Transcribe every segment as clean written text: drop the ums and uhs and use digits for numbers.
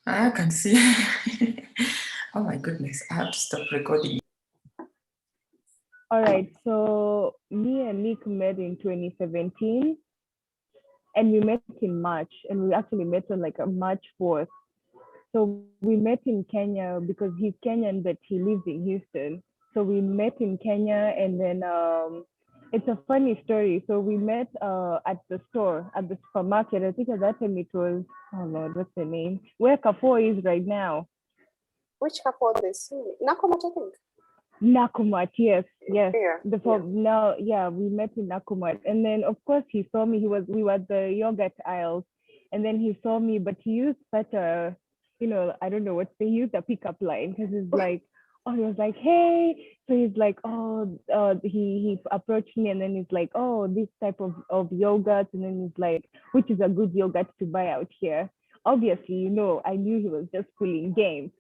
I can see. Oh my goodness, I have to stop recording. All right, so me and Nick met in 2017, and we met in March, and we actually met on like a March 4th. So we met in Kenya because he's Kenyan, but he lives in Houston. So we met in Kenya, and then it's a funny story. So we met at the store, at the supermarket. I think at that time it was, oh Lord, what's the name? Where Kafo is right now. Which couple this? NAKUMATT, I think. NAKUMATT, yes, yes. Yeah, Now, yeah, we met in NAKUMATT, and then of course he saw me. We were at the yogurt aisles, and then he saw me, but he used such a, I don't know what they used a pickup line because he's like, oh, he was like, hey. So he's like, oh, he approached me, and then he's like, oh, this type of yogurt, and then he's like, which is a good yogurt to buy out here. Obviously, I knew he was just pulling game.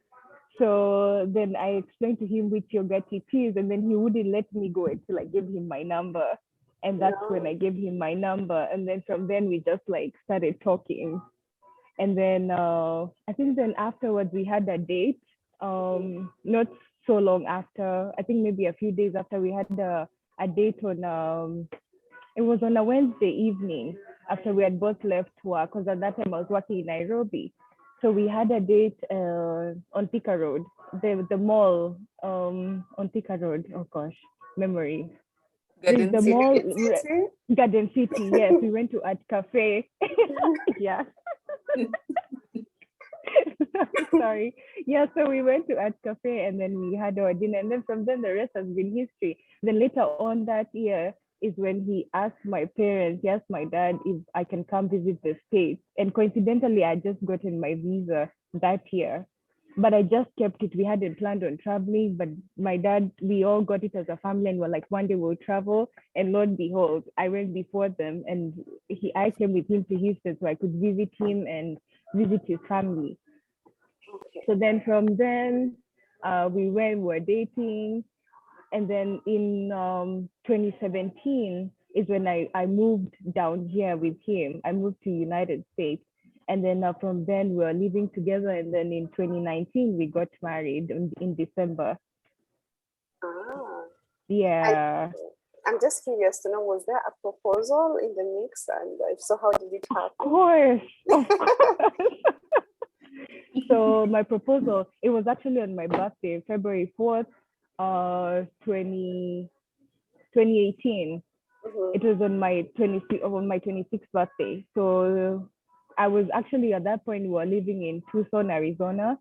So then I explained to him which yogurt it is, and then he wouldn't let me go until I gave him my number. And that's when I gave him my number. And then from then we just like started talking. And then I think then afterwards we had a date. Not so long after, I think maybe a few days after, we had a date on it was on a Wednesday evening after we had both left work, because at that time I was working in Nairobi. So we had a date on Thika Road, the mall on Thika Road. Oh gosh, memory. There's the mall, Garden City. Yes, we went to Art Cafe. Yeah. Sorry. Yeah, so we went to Art Cafe and then we had our dinner. And then from then the rest has been history. Then later on that year is when he asked my parents, he asked my dad if I can come visit the States. And coincidentally, I just gotten my visa that year. But I just kept it. We hadn't planned on traveling, but my dad, we all got it as a family and we're like, one day we'll travel. And lo and behold, I went before them and I came with him to Houston so I could visit him and visit his family. So then from then, we were dating. And then in 2017 is when I moved down here with him. I moved to United States. And then from then we were living together. And then in 2019, we got married in December. Ah. Yeah. I'm just curious to know, was there a proposal in the mix? And if so, how did it happen? Of course. So my proposal, it was actually on my birthday, February 4th, 2018. It was on my 26th birthday. So I was actually at that point, we were living in Tucson, Arizona.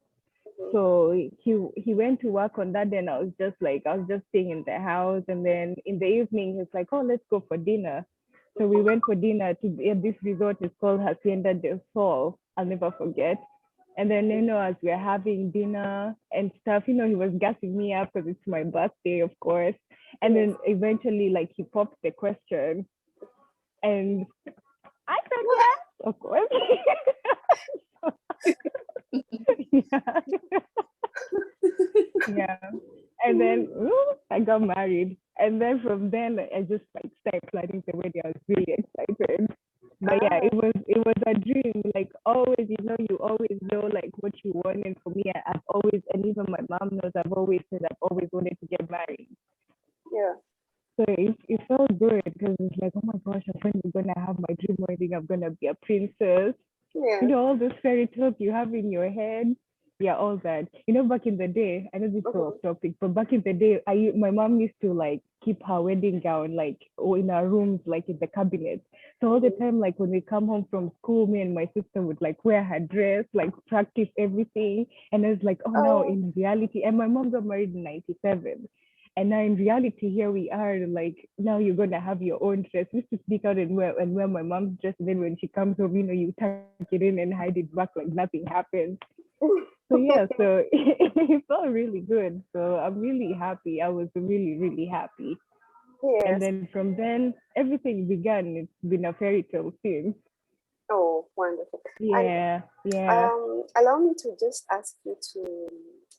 So he went to work on that. Then I was just staying in the house. And then in the evening, he's like, oh, let's go for dinner. So we went for dinner to this resort. It's called Hacienda del Sol. I'll never forget. And then, as we're having dinner and stuff, he was gassing me up because it's my birthday, of course. And then eventually, like, he popped the question. And I said, yes, of course. Yeah. Yeah. And then I got married. And then from then, I just started planning the wedding. I was really excited. But yeah, it was a dream. Like always, you always know like what you want. And for me, I've always, and even my mom knows, I've always said I've always wanted to get married. Yeah. So it felt good because it's like, oh my gosh, I'm finally gonna have my dream wedding. I'm gonna be a princess. Yeah. All those fairy tales you have in your head. Yeah, all that. Back in the day, I know this is so off topic, but back in the day, my mom used to like keep her wedding gown like in our rooms, like in the cabinet. So all the time, like when we come home from school, me and my sister would like wear her dress, like practice everything. And it's like, oh no, in reality, and my mom got married in 97. And now in reality, here we are, like now you're gonna have your own dress. We used to sneak out and wear my mom's dress, and then when she comes home, you tuck it in and hide it back like nothing happened. So yeah, so it felt really good. So I'm really happy. I was really, really happy. Yes. And then from then, everything began. It's been a fairy tale since. Oh, wonderful. Yeah, yeah. Allow me to just ask you to,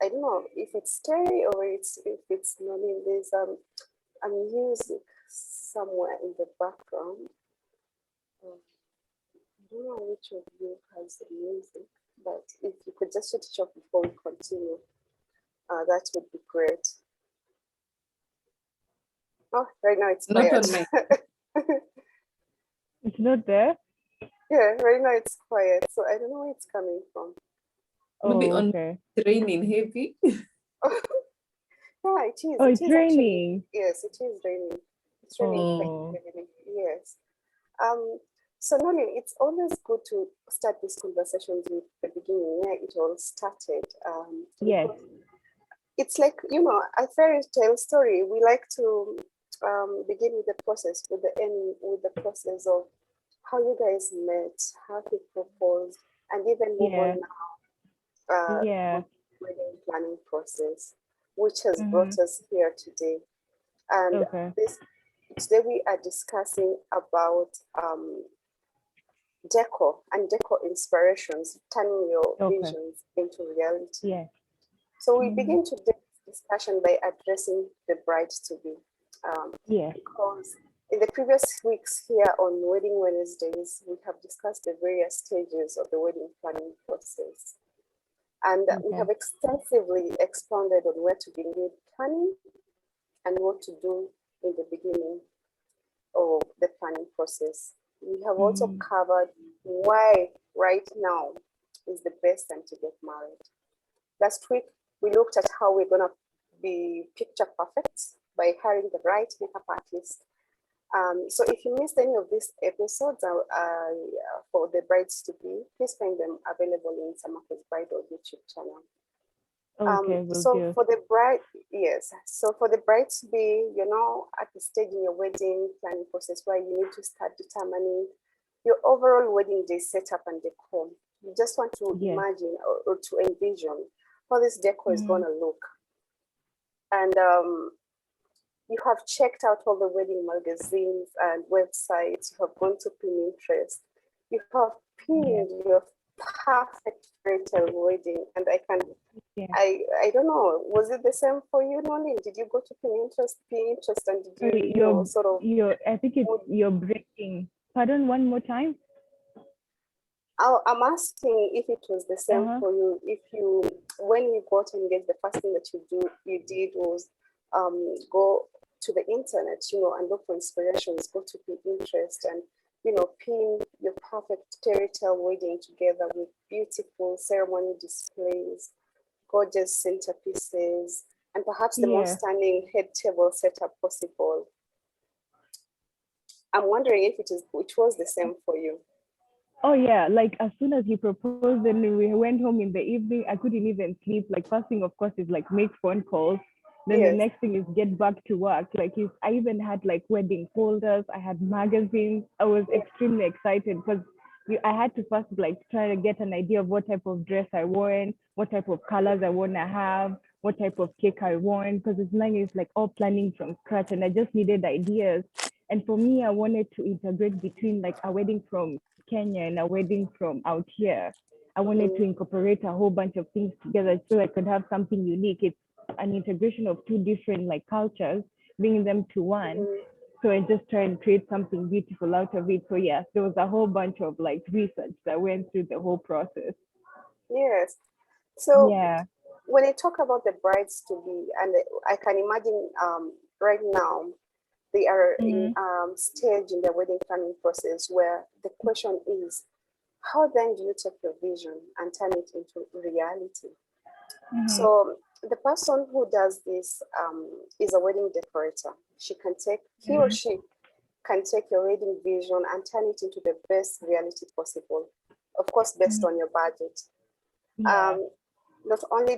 I don't know if it's scary or if it's not. There's a music somewhere in the background. I don't know which of you has the music. but if you could just switch off before we continue, that would be great. Oh, right now it's Not quiet. on my. It's not there? Yeah, right now it's quiet, so I don't know where it's coming from. Maybe Oh, on okay. raining heavy. Yeah, it is. Oh, It it's is actually. raining. Yes, it is raining. It's raining quite Oh, heavily. Yes. So Nolin, it's always good to start these conversations with the beginning where it all started. yes. Because it's like, you know, a fairy tale story. We like to begin with the process, with the end, with the process of how you guys met, how he proposed, and even move Yeah. on now Yeah. on the wedding planning process, which has Mhm. brought us here today. And Okay. today we are discussing about decor and decor inspirations, turning your Okay. visions into reality. Yeah. So we Mhm. begin today's discussion by addressing the bride-to-be. Yeah. Because in the previous weeks here on Wedding Wednesdays, we have discussed the various stages of the wedding planning process. And we have Okay. extensively expounded on where to begin planning and what to do in the beginning of the planning process. We have also Mhm. covered why right now is the best time to get married. Last week, we looked at how we're going to be picture perfect by hiring the right makeup artist. So if you missed any of these episodes for the brides to be, please find them available in Samantha's Bridal YouTube channel. Okay, will So do. for the bride, yes. So for the bride to be, you know, at the stage in your wedding planning process where you need to start determining your overall wedding day setup and decor. You just want to Yes. imagine or to envision how this decor is Mhm. going to look. And you have checked out all the wedding magazines and websites. You have gone to Pinterest. You have pinned your perfect fairy tale wedding, and Yeah. I don't know, was it the same for you, Noli? Did you go to Pinterest and did Sorry, you know, sort of, I think you're breaking. Pardon, one more time? I'm asking if it was the same Uh-huh. for you, if you, when you got engaged, the first thing that you did was go to the internet, you know, and look for inspirations, go to Pinterest and, you know, pin your perfect fairy tale wedding together with beautiful ceremony displays, gorgeous centerpieces, and perhaps the most Yeah. stunning head table setup possible. I'm wondering if it was the same for you. Oh yeah, like as soon as he proposed and we went home in the evening, I couldn't even sleep. Like first thing, of course, is like make phone calls. Then the Yes. next thing is get back to work. Like I even had like wedding folders. I had magazines. I was extremely excited because I had to first like try to get an idea of what type of dress I want, what type of colors I want to have, what type of cake I want. Because it's like all planning from scratch, and I just needed ideas. And for me, I wanted to integrate between like a wedding from Kenya and a wedding from out here. I wanted to incorporate a whole bunch of things together so I could have something unique. It's an integration of two different like cultures, bringing them to one. So I just try and create something beautiful out of it. So yeah, there was a whole bunch of like research that went through the whole process. Yes. So Yeah. when I talk about the brides to be, and I can imagine right now they are in stage in the wedding planning process where the question is, how then do you take your vision and turn it into reality? So the person who does this is a wedding decorator. He or she can take your wedding vision and turn it into the best reality possible. Of course, based on your budget. Yeah. Not only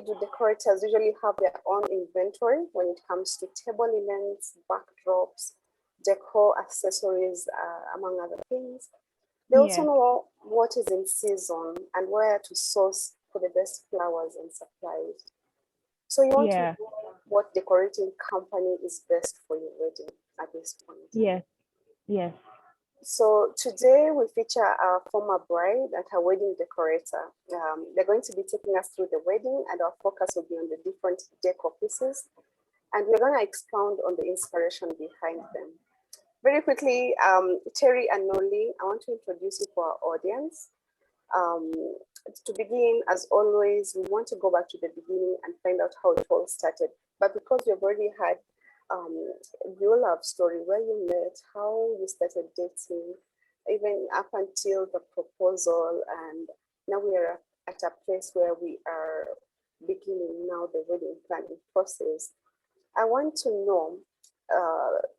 do decorators usually have their own inventory when it comes to table elements, backdrops, decor accessories, among other things. They also know what is in season and where to source for the best flowers and supplies. So you want to know what decorating company is best for your wedding at this point. Yes. Yes. So today we feature our former bride and her wedding decorator. They're going to be taking us through the wedding, and our focus will be on the different decor pieces. And we're going to expound on the inspiration behind them. Very quickly, Terry and Noli, I want to introduce you for our audience. Um, to begin, as always, we want to go back to the beginning and find out how it all started. But because you've already had your love story, where you met, how you started dating, even up until the proposal, and now we are at a place where we are beginning now the wedding planning process. I want to know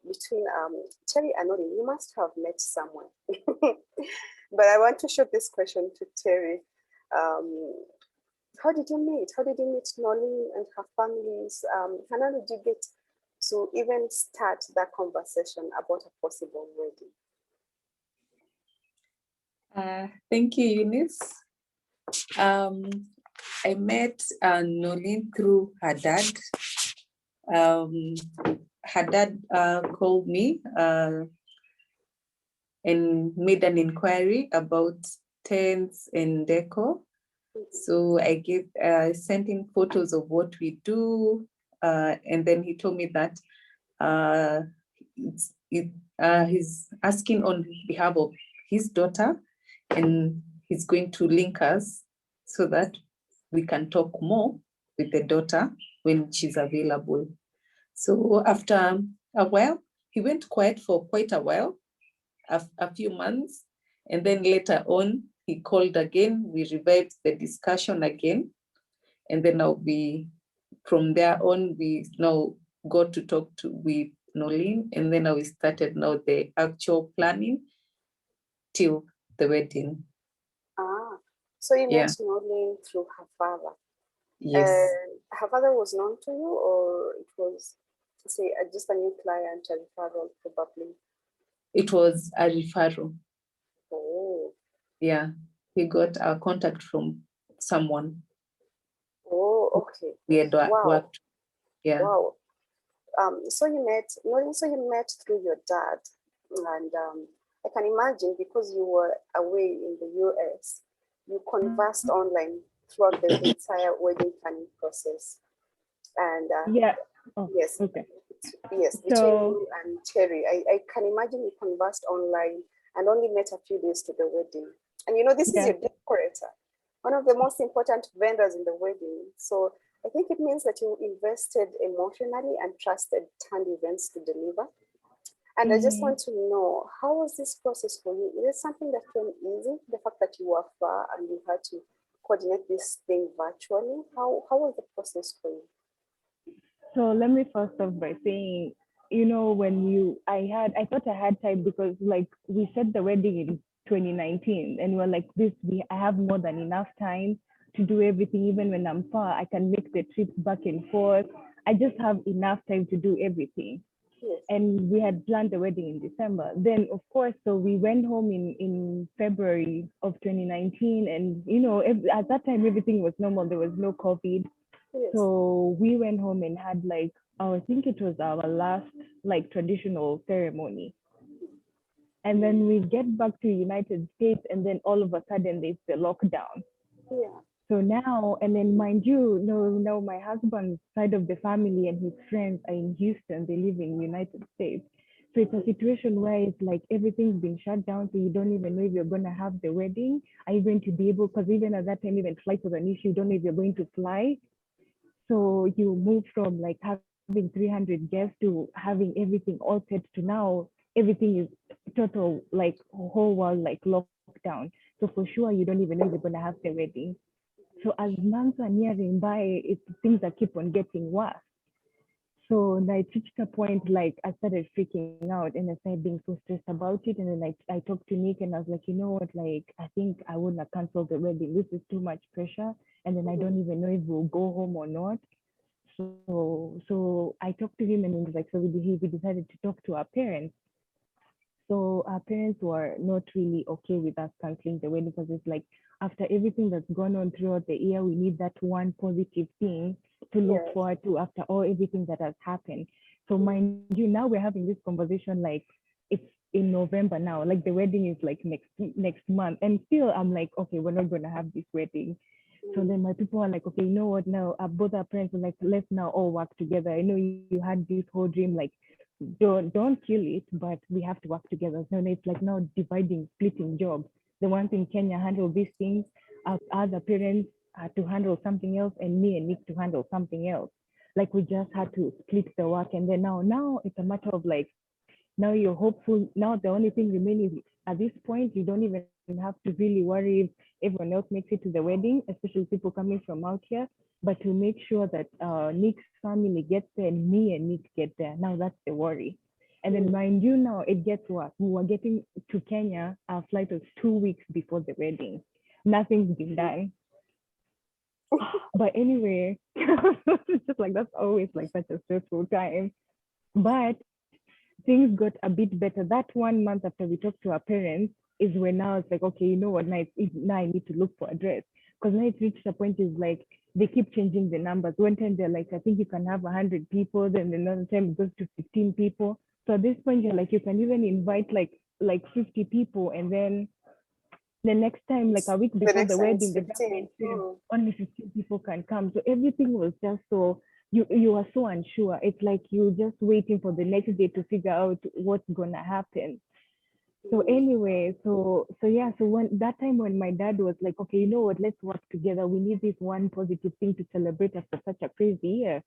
between Terry and Nori, you must have met someone. But I want to shoot this question to Terry. Um, how did you meet? How did you meet Nolene and her families? How did you get to even start that conversation about a possible wedding? Thank you, Eunice. I met Nolene through her dad. Her dad called me and made an inquiry about tents and decor. So I sent in photos of what we do, and then he told me that he's asking on behalf of his daughter, and he's going to link us so that we can talk more with the daughter when she's available. So after a while, he went quiet for quite a while, a few months, and then later on, he called again. We revived the discussion again, and then from there on, we now got to talk with Nolene, and then we started now the actual planning till the wedding. So you met Nolene through her father. Yes. Her father was known to you, or it was, say, just a new client, a referral probably? It was a referral. Oh. Yeah, he got a contact from someone. Oh, okay. We had worked. Yeah. Wow. So you met through your dad, and I can imagine because you were away in the US, you conversed online throughout the entire wedding planning process. And yeah. Yes. Okay. Yes, between you and Terry, I can imagine you conversed online and only met a few days to the wedding. And you know, this is your decorator, one of the most important vendors in the wedding. So I think it means that you invested emotionally and trusted Tand Events to deliver. And I just want to know, how was this process for you? Is it something that came easy? The fact that you were far and you had to coordinate this thing virtually? How was the process for you? So let me first off by saying, you know, I thought I had time because like we set the wedding in 2019 and we're like I have more than enough time to do everything. Even when I'm far, I can make the trips back and forth. I just have enough time to do everything. Yes. And we had planned the wedding in December. Then of course, so we went home in February of 2019, and you know, at that time everything was normal. There was no COVID. Yes. So we went home and had like, I think it was our last like traditional ceremony. And then we get back to United States, and then all of a sudden there's the lockdown. Yeah. So now, and then mind you, no, my husband's side of the family and his friends are in Houston. They live in United States. So it's a situation where it's like everything's been shut down. So you don't even know if you're going to have the wedding. Are you going to be able, because even at that time, even flight was an issue. You don't know if you're going to fly. So you move from like having 300 guests to having everything all set to now everything is total, like whole world like lockdown. So for sure you don't even know if you're gonna have the wedding. So as months are nearing by, things that keep on getting worse. So I reached a point like I started freaking out and I started being so stressed about it. And then I talked to Nick and I was like, you know what, like I think I want to cancel the wedding. This is too much pressure. And then I don't even know if we'll go home or not. So I talked to him and he was like, so we decided to talk to our parents. So our parents were not really okay with us canceling the wedding because it's like after everything that's gone on throughout the year, we need that one positive thing to look forward to after everything that has happened. So mind you, now we're having this conversation like it's in November now, like the wedding is like next month, and still I'm like, okay, we're not going to have this wedding. So then my people are like, okay, you know what? Now both our parents are like, let's now all work together. I know you had this whole dream, like don't kill it, but we have to work together. So it's like now dividing, splitting jobs. the ones in Kenya handle these things, our other parents to handle something else, and me and Nick to handle something else. Like we just had to split the work, and then now it's a matter of like, now you're hopeful. Now the only thing remaining is at this point, you don't even have to really worry if everyone else makes it to the wedding, especially people coming from out here. But to make sure that Nick's family gets there and me and Nick get there. Now that's the worry. And then mind you, now it gets worse. We were getting to Kenya. Our flight was 2 weeks before the wedding. Nothing's been done. But anyway, it's just like that's always like such a stressful time. But things got a bit better. That 1 month after we talked to our parents is when now it's like, okay, you know what, now I need to look for a dress. Because now it's reached a point is like they keep changing the numbers. One time they're like, I think you can have 100 people, then another time it goes to 15 people. So at this point you're like, you can even invite like 50 people, and then the next time, like a week before the wedding, the government said only 15 people can come. So everything was just so, you are so unsure. It's like you're just waiting for the next day to figure out what's gonna happen. So anyway, so when that time when my dad was like, okay, you know what, let's work together. We need this one positive thing to celebrate after such a crazy year.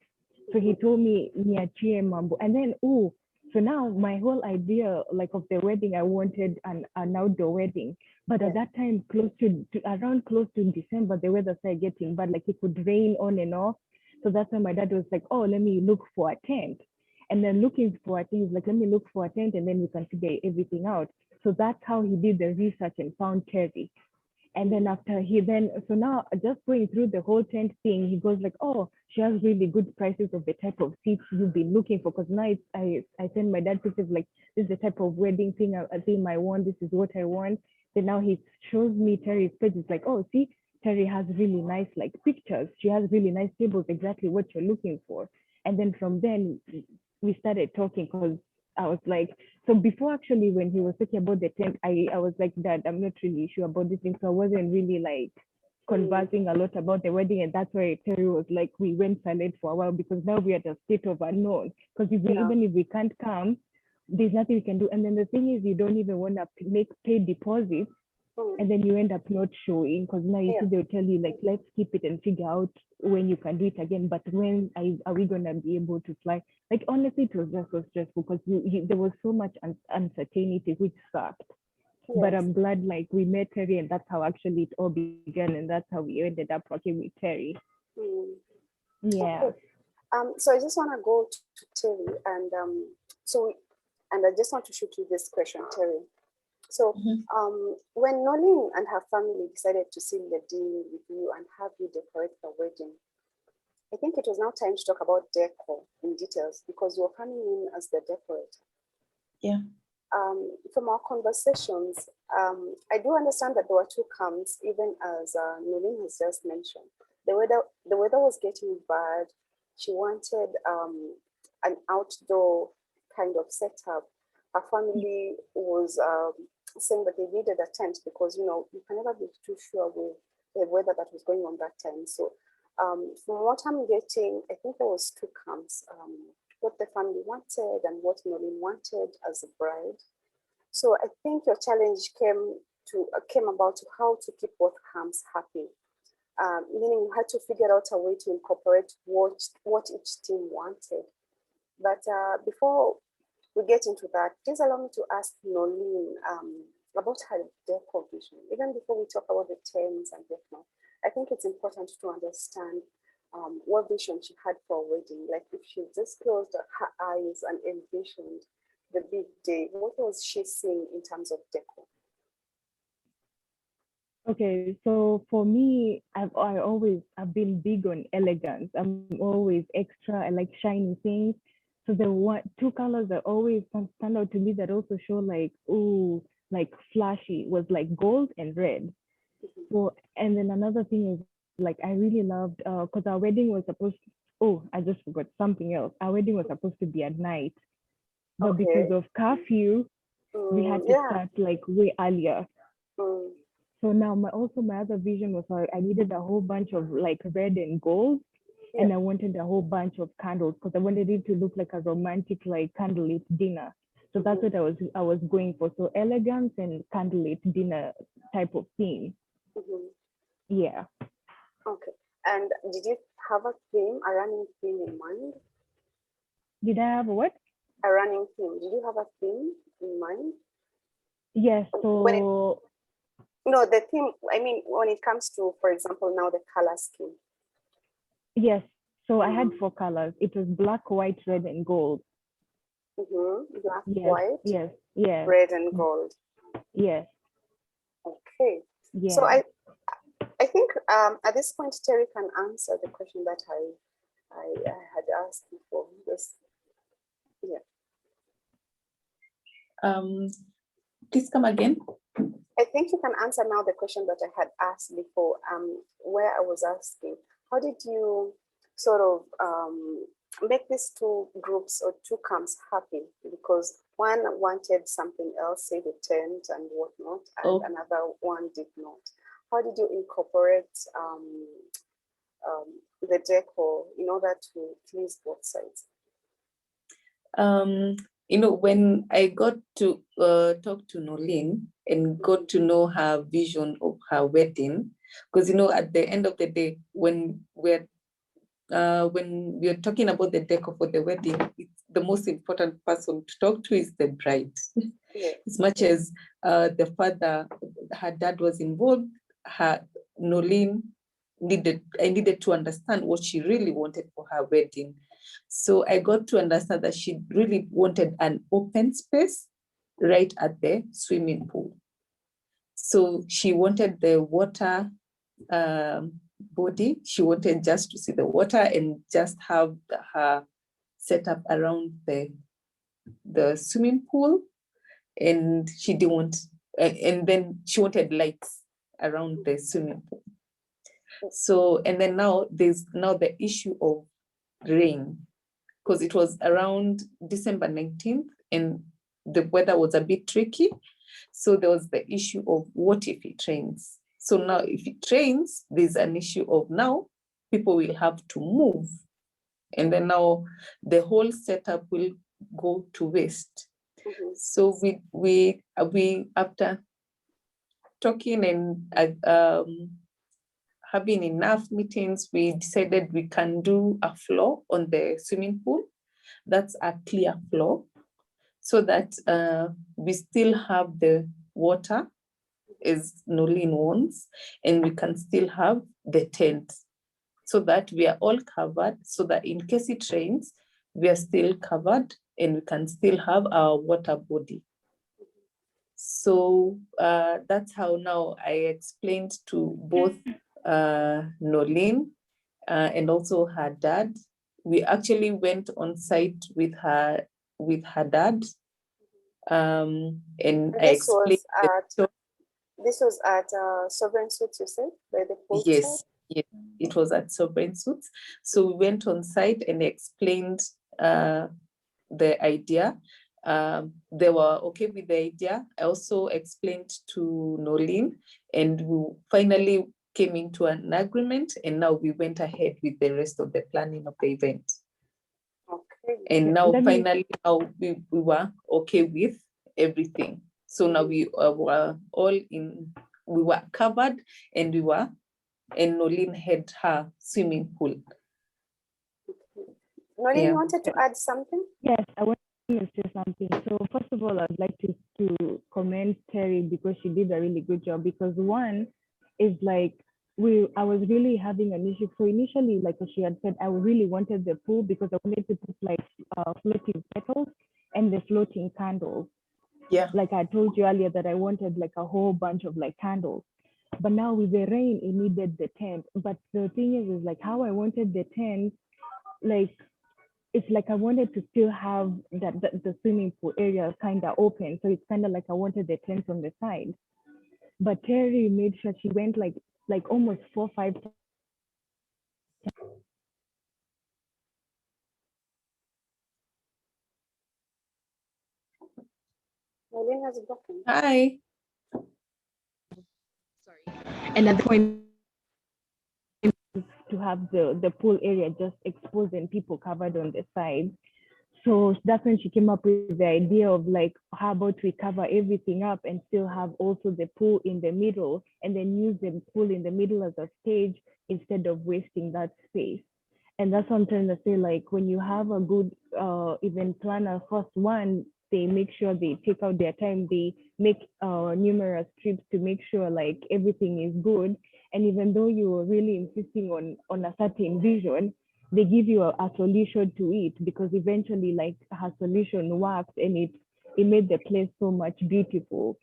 So he told me, niachie mambo. And then, so now my whole idea like of the wedding, I wanted an outdoor wedding. But at that time, close to December, the weather started getting bad, like it could rain on and off. So that's when my dad was like, oh, let me look for a tent. And then looking for a tent, he's like, let me look for a tent and then we can figure everything out. So that's how he did the research and found Terry. And then after so now just going through the whole tent thing, he goes like, oh, she has really good prices of the type of seats you've been looking for. Because now I send my dad pictures like, this is the type of wedding thing I want. This is what I want. Then now he shows me Terry's page. It's like, oh, see, Terry has really nice like pictures. She has really nice tables, exactly what you're looking for. And then from then we started talking because I was like, so before actually when he was talking about the tent, I was like, Dad, I'm not really sure about this thing. So I wasn't really like conversing a lot about the wedding. And that's why Terry was like, we went silent for a while because now we're at a state of unknown. Because even if we can't come, there's nothing we can do. And then the thing is, you don't even want to pay deposits. And then you end up not showing because now you see they'll tell you like, let's keep it and figure out when you can do it again. But when are we going to be able to fly? Like, honestly, it was just so stressful because there was so much uncertainty, which sucked. Yes. But I'm glad like we met Terry and that's how actually it all began. And that's how we ended up working with Terry. Yeah. Okay. So I just want to go to Terry and and I just want to shoot you this question, Terry. So when Nolene and her family decided to seal the deal with you and have you decorate the wedding, I think it was now time to talk about decor in details because you're coming in as the decorator. Yeah. From our conversations, I do understand that there were two camps, even as Nolene has just mentioned. The weather was getting bad. She wanted an outdoor kind of setup. Her family was saying that they needed a tent because, you know, you can never be too sure with the weather that was going on that time. So from what I'm getting, I think there was two camps, what the family wanted and what Nolene wanted as a bride. So I think your challenge came about to how to keep both camps happy. Meaning you had to figure out a way to incorporate what each team wanted. But before we get into that, please allow me to ask Nolene about her decor vision. Even before we talk about the tents and decor, I think it's important to understand what vision she had for a wedding. Like if she just closed her eyes and envisioned the big day, what was she seeing in terms of decor? Okay, so for me, I've been big on elegance. I'm always extra. I like shiny things. So the two colors that always stand out to me that also show like, ooh, like flashy was like gold and red. So, and then another thing is like, I really loved, because our wedding was supposed to, I just forgot something else. Our wedding was supposed to be at night, but because of curfew, we had to start like way earlier. So now my other vision was I needed a whole bunch of like red and gold. And I wanted a whole bunch of candles because I wanted it to look like a romantic, like candlelit dinner. So that's what I was going for. So elegance and candlelit dinner type of theme. Mhm. Yeah. Okay. And did you have a theme, a running theme in mind? Did I have what? A running theme. Did you have a theme in mind? Yes. When it, So no, the theme, I mean, when it comes to, for example, now the color scheme. yes. So I had 4 colors. It was black, white, red, and gold. Black, Yes. white, Yes. Yes. red, and gold. Yes. Okay. Yeah. So I think at this point, Terry can answer the question that I had asked before. This, yeah. Please come again. I think you can answer now the question that I had asked before, where I was asking, how did you sort of make these 2 groups or 2 camps happy? Because one wanted something else, say the tent and whatnot, and another one did not. How did you incorporate the decor in order to please both sides? You know, when I got to talk to Nolene and got to know her vision of her wedding, because, you know, at the end of the day, when we're talking about the decor for the wedding, it's the most important person to talk to is the bride. Yeah. As much as the father, her dad was involved, Nolene I needed to understand what she really wanted for her wedding. So I got to understand that she really wanted an open space right at the swimming pool. So she wanted the water body. She wanted just to see the water and just have her set up around the swimming pool. And she didn't want, and then she wanted lights around the swimming pool. So, and then now there's now the issue of rain, because it was around December 19th and the weather was a bit tricky. So there was the issue of what if it rains? So now if it rains, there's an issue of now people will have to move. And then now the whole setup will go to waste. So we after talking and having enough meetings, we decided we can do a floor on the swimming pool. That's a clear floor, so that we still have the water as Nolene wants, and we can still have the tent, so that we are all covered, so that in case it rains, we are still covered and we can still have our water body. So that's how now I explained to both Nolene and also her dad. We actually went on site with her dad, and I explained. This was at Sovereign Suites, you said, by the pool Yes, side? yes, it was at Sovereign Suites. So we went on site and explained the idea. They were okay with the idea. I also explained to Nolene, and we finally came into an agreement, and now we went ahead with the rest of the planning of the event. Okay. And now finally we were okay with everything. So now we were all in, we were covered, and Nolene had her swimming pool. Nolene, you wanted to add something? Yes, I want to say something. So first of all, I'd like to commend Terry because she did a really good job. Because one is like I was really having an issue. So initially, like she had said, I really wanted the pool because I wanted to put like floating petals and the floating candles. Yeah. Like I told you earlier that I wanted like a whole bunch of like candles. But now with the rain, it needed the tent. But the thing is like how I wanted the tent, like it's like I wanted to still have that the swimming pool area kind of open. So it's kind of like I wanted the tent on the side. But Terry made sure she went like almost 4 or 5 times. Nolene has broken. Hi. Sorry. And at the point to have the pool area just exposed and people covered on the side. So that's when she came up with the idea of like, how about we cover everything up and still have also the pool in the middle, and then use the pool in the middle as a stage instead of wasting that space. And that's what I'm trying to say. Like when you have a good event planner, first one, they make sure they take out their time. They make numerous trips to make sure like everything is good. And even though you're really insisting on a certain vision, they give you a solution to it, because eventually like her solution worked, and it made the place so much beautiful.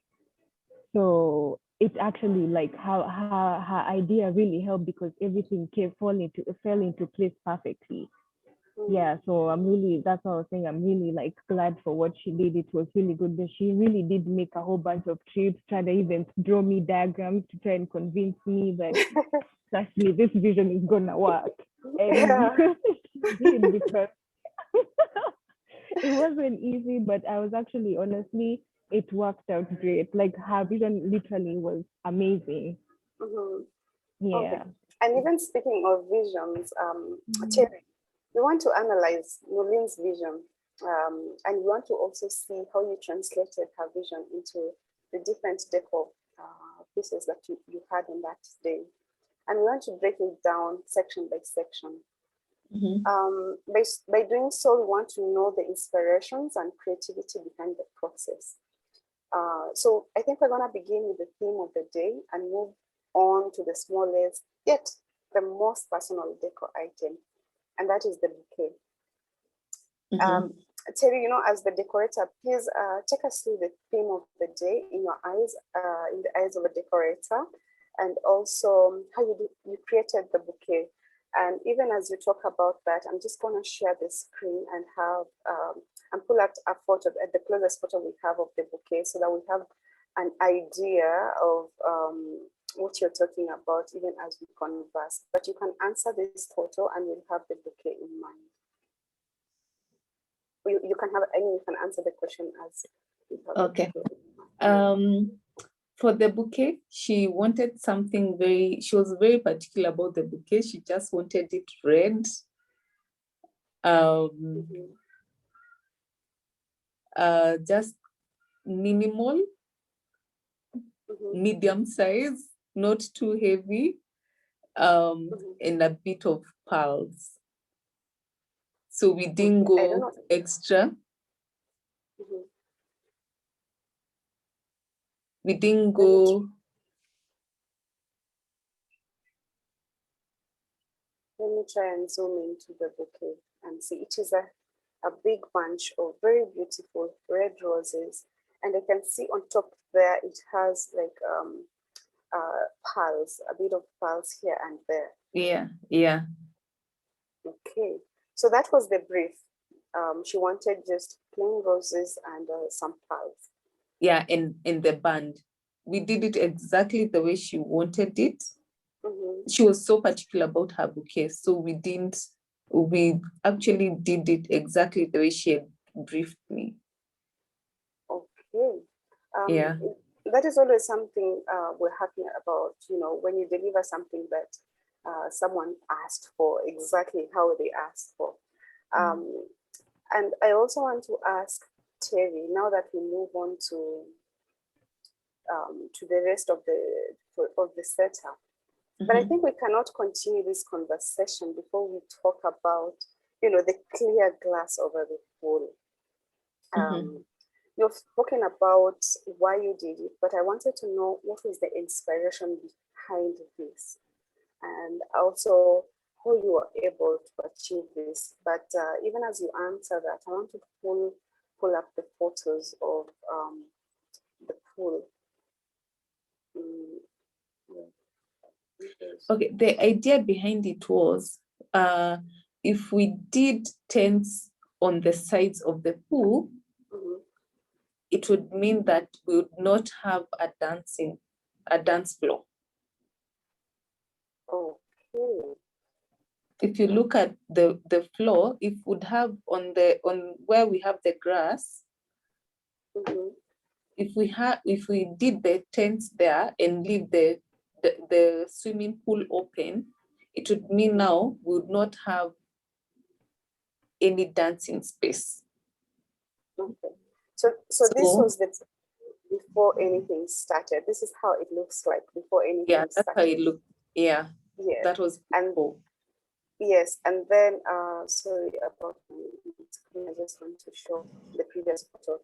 So it actually like her idea really helped, because everything fell into place perfectly. Yeah, so I'm really, that's what I was saying, I'm really like glad for what she did. It was really good that she really did make a whole bunch of trips, try to even draw me diagrams to try and convince me that actually this vision is gonna work. And Yeah. she did, because it wasn't easy, but I was actually, honestly, it worked out great. Like her vision literally was amazing. Mhm. Okay. Yeah. And even speaking of visions, Terry, we want to analyze Nolene's vision, and we want to also see how you translated her vision into the different decor pieces that you had in that day. And we want to break it down section by section. By doing so, we want to know the inspirations and creativity behind the process. So I think we're going to begin with the theme of the day and move on to the smallest, yet the most personal decor item, and that is the bouquet. Terry, as the decorator, please take us through the theme of the day in your eyes, in the eyes of a decorator, and also how you created the bouquet. And even as you talk about that, I'm just going to share the screen and have and pull out a photo, at the closest photo we have of the bouquet, so that we have an idea of what you're talking about, even as we converse. But you can answer this photo and you'll have the bouquet in mind. You can have, you can answer the question as you have. Okay. For the bouquet, she wanted something she was very particular about the bouquet. She just wanted it red. Just minimal, medium size, not too heavy, and a bit of pearls. So we didn't go extra. We didn't go. Let me try and zoom into the bouquet and see. It is a big bunch of very beautiful red roses. And I can see on top there, it has like pearls, a bit of pearls here and there. Yeah. Okay, so that was the brief. She wanted just plain roses and some pearls. Yeah, in the band. We did it exactly the way she wanted it. She was so particular about her bouquet, so we actually did it exactly the way she had briefed me. Okay. Yeah. That is always something we're happy about, when you deliver something that someone asked for exactly how they asked for. And I also want to ask Terry, now that we move on to the rest of the setup, but I think we cannot continue this conversation before we talk about, the clear glass over the pool. You've spoken about why you did it, but I wanted to know what was the inspiration behind this, and also how you were able to achieve this. But even as you answer that, I want to pull up the photos of the pool. Okay, the idea behind it was if we did tents on the sides of the pool, it would mean that we would not have a dance floor. Okay. If you look at the floor, if would have on where we have the grass, if we did the tents there and leave the swimming pool open, it would mean now we would not have any dancing space. Okay. So this was the before anything started. This is how it looks like before anything yeah, that's started. how it looked. Yeah, Yeah. that was And before. yes, and then sorry about my screen. I just want to show the previous photo.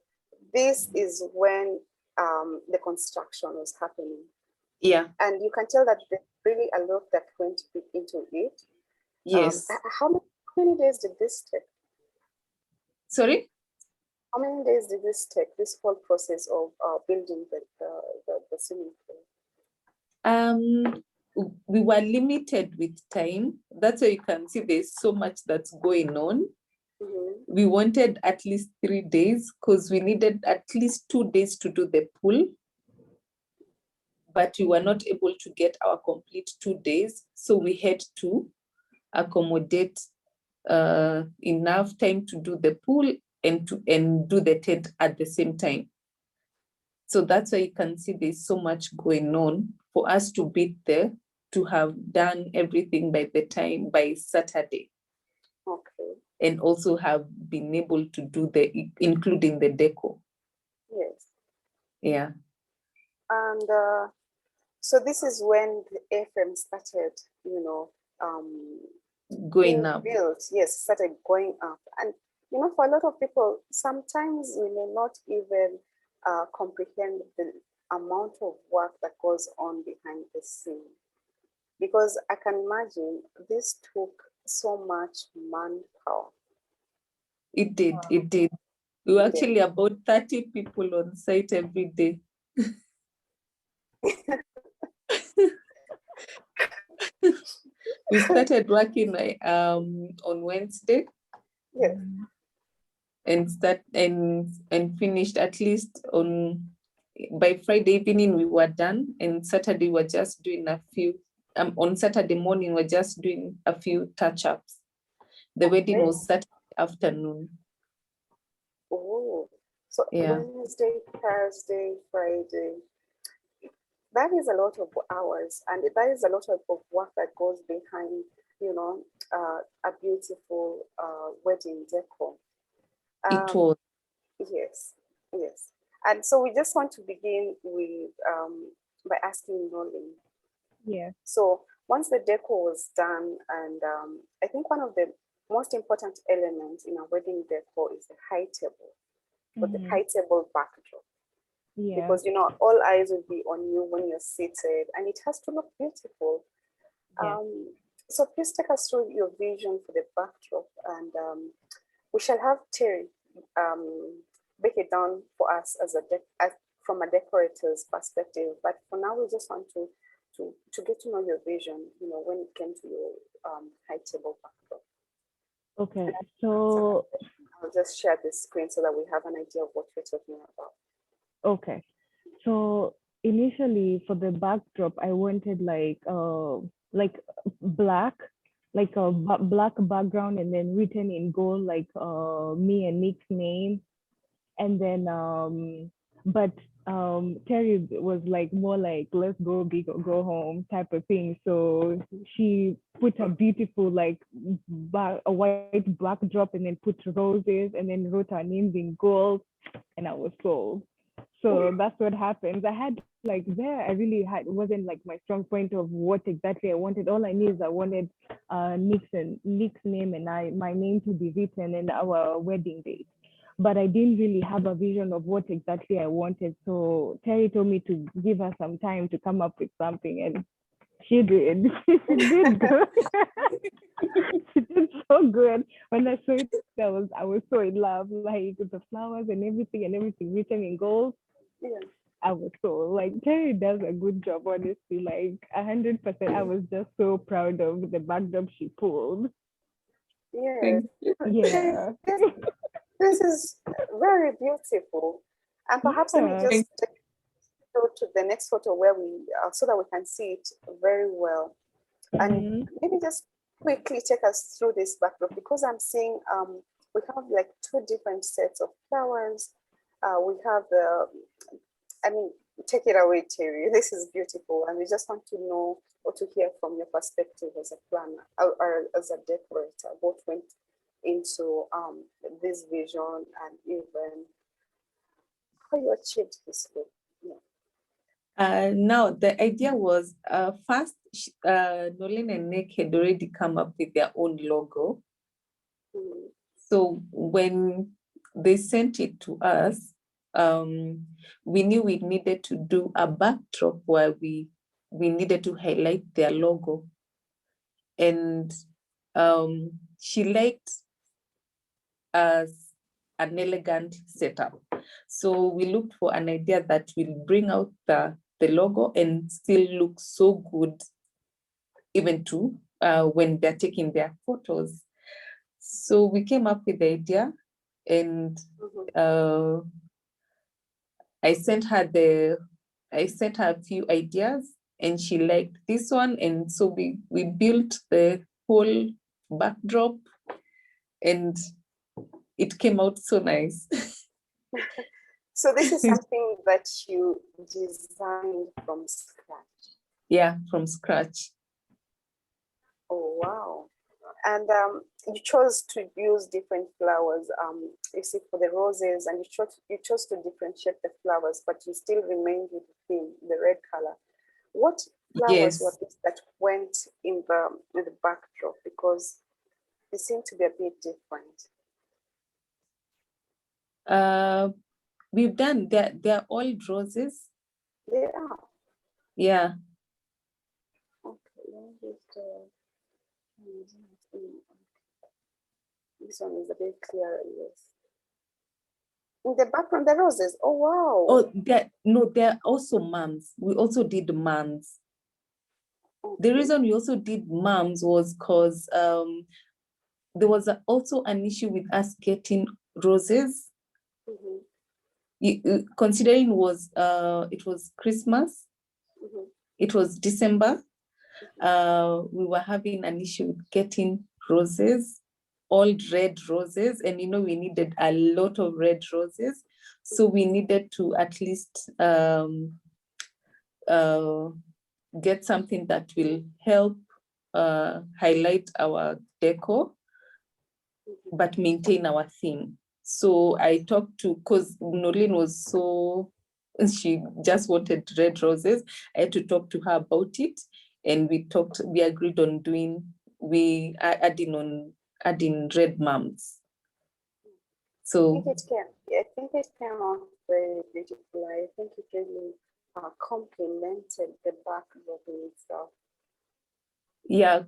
This is when the construction was happening. Yeah. And you can tell that there's really a lot that went into it. Yes. How many days did this take? Sorry? How many days did this take, this whole process of building the swimming pool? We were limited with time. That's why you can see there's so much that's going on. We wanted at least 3 days because we needed at least 2 days to do the pool. But we were not able to get our complete 2 days. So we had to accommodate enough time to do the pool and do the tent at the same time. So that's why you can see there's so much going on for us to beat there, to have done everything by Saturday. Okay. And also have been able to do including the deco. Yes. Yeah. And so this is when the airframe started, Going up. built. Yes, started going up. And, for a lot of people, sometimes we may not even comprehend the amount of work that goes on behind the scene. Because I can imagine this took so much manpower. It did. We were actually about 30 people on site every day. We started working on Wednesday. Yes. And finished at least by Friday evening we were done, and Saturday we're just doing a few. On Saturday morning we're just doing a few touch-ups. The wedding was Saturday afternoon. Oh, so Yeah. Wednesday, Thursday, Friday. That is a lot of hours, and that is a lot of work that goes behind, a beautiful wedding decor. It was. Yes, yes. And so we just want to begin with by asking Nolan. Yeah. So once the decor was done, and I think one of the most important elements in a wedding decor is the high table, but the high table backdrop. Yeah. Because all eyes will be on you when you're seated, and it has to look beautiful. Yeah. So please take us through your vision for the backdrop, and we shall have Terry break it down for us from a decorator's perspective. But for now, we just want to get to know your vision, when it came to your high table backdrop. Okay, so I'll just share this screen so that we have an idea of what we're talking about. Okay, so initially for the backdrop, I wanted like black, like a black background, and then written in gold, like me and Nick's name, and then but Terry was like more like let's go big or go home type of thing. So she put a beautiful like a white backdrop, and then put roses, and then wrote our names in gold, and I was sold. So that's what happens. I had like there, I really had wasn't like my strong point of what exactly I wanted. All I knew is I wanted Nick's name and my name to be written and our wedding date. But I didn't really have a vision of what exactly I wanted. So Terry told me to give her some time to come up with something, and she did. She did good. She did so good. When I saw it, I was so in love, like with the flowers and everything written in gold. Yeah. I was so like Terry does a good job, honestly, like 100%. I was just so proud of the backdrop she pulled. Yeah. Yeah. This is very beautiful. And perhaps let me just go to the next photo where so that we can see it very well. And maybe just quickly take us through this backdrop, because I'm seeing we have like 2 different sets of flowers. We have take it away, Terry. This is beautiful, and we just want to know or to hear from your perspective as a planner or as a decorator, both when into this vision and even how you achieved this goal? Now, the idea was first, Nolene and Nick had already come up with their own logo. Mhm. So when they sent it to us, we knew we needed to do a backdrop where we needed to highlight their logo. And she liked us an elegant setup. So we looked for an idea that will bring out the logo and still look so good, even to when they're taking their photos. So we came up with the idea, and I sent her a few ideas, and she liked this one, and so we built the whole backdrop, and it came out so nice. So this is something that you designed from scratch. Yeah, from scratch. Oh, wow. And you chose to use different flowers. You see, for the roses, and you chose to differentiate the flowers, but you still remained with the theme, the red color. What flowers were Yes. these that went in the backdrop? Because they seem to be a bit different. We've done, they're all roses. They are. Yeah. Okay, let me just, this one is a bit clearer, yes. In the background, the roses. Oh, wow. Oh, they're also mums. We also did mums. The reason we also did mums was because there was also an issue with us getting roses. Considering it was Christmas, it was December, we were having an issue with getting roses, all red roses, and we needed a lot of red roses, so we needed to at least get something that will help highlight our decor but maintain our theme. So I talked to, because Nolene was she just wanted red roses. I had to talk to her about it, and we agreed on adding red mums. So I think it came out very beautiful. I think it really complemented the backdrop in itself. yeah,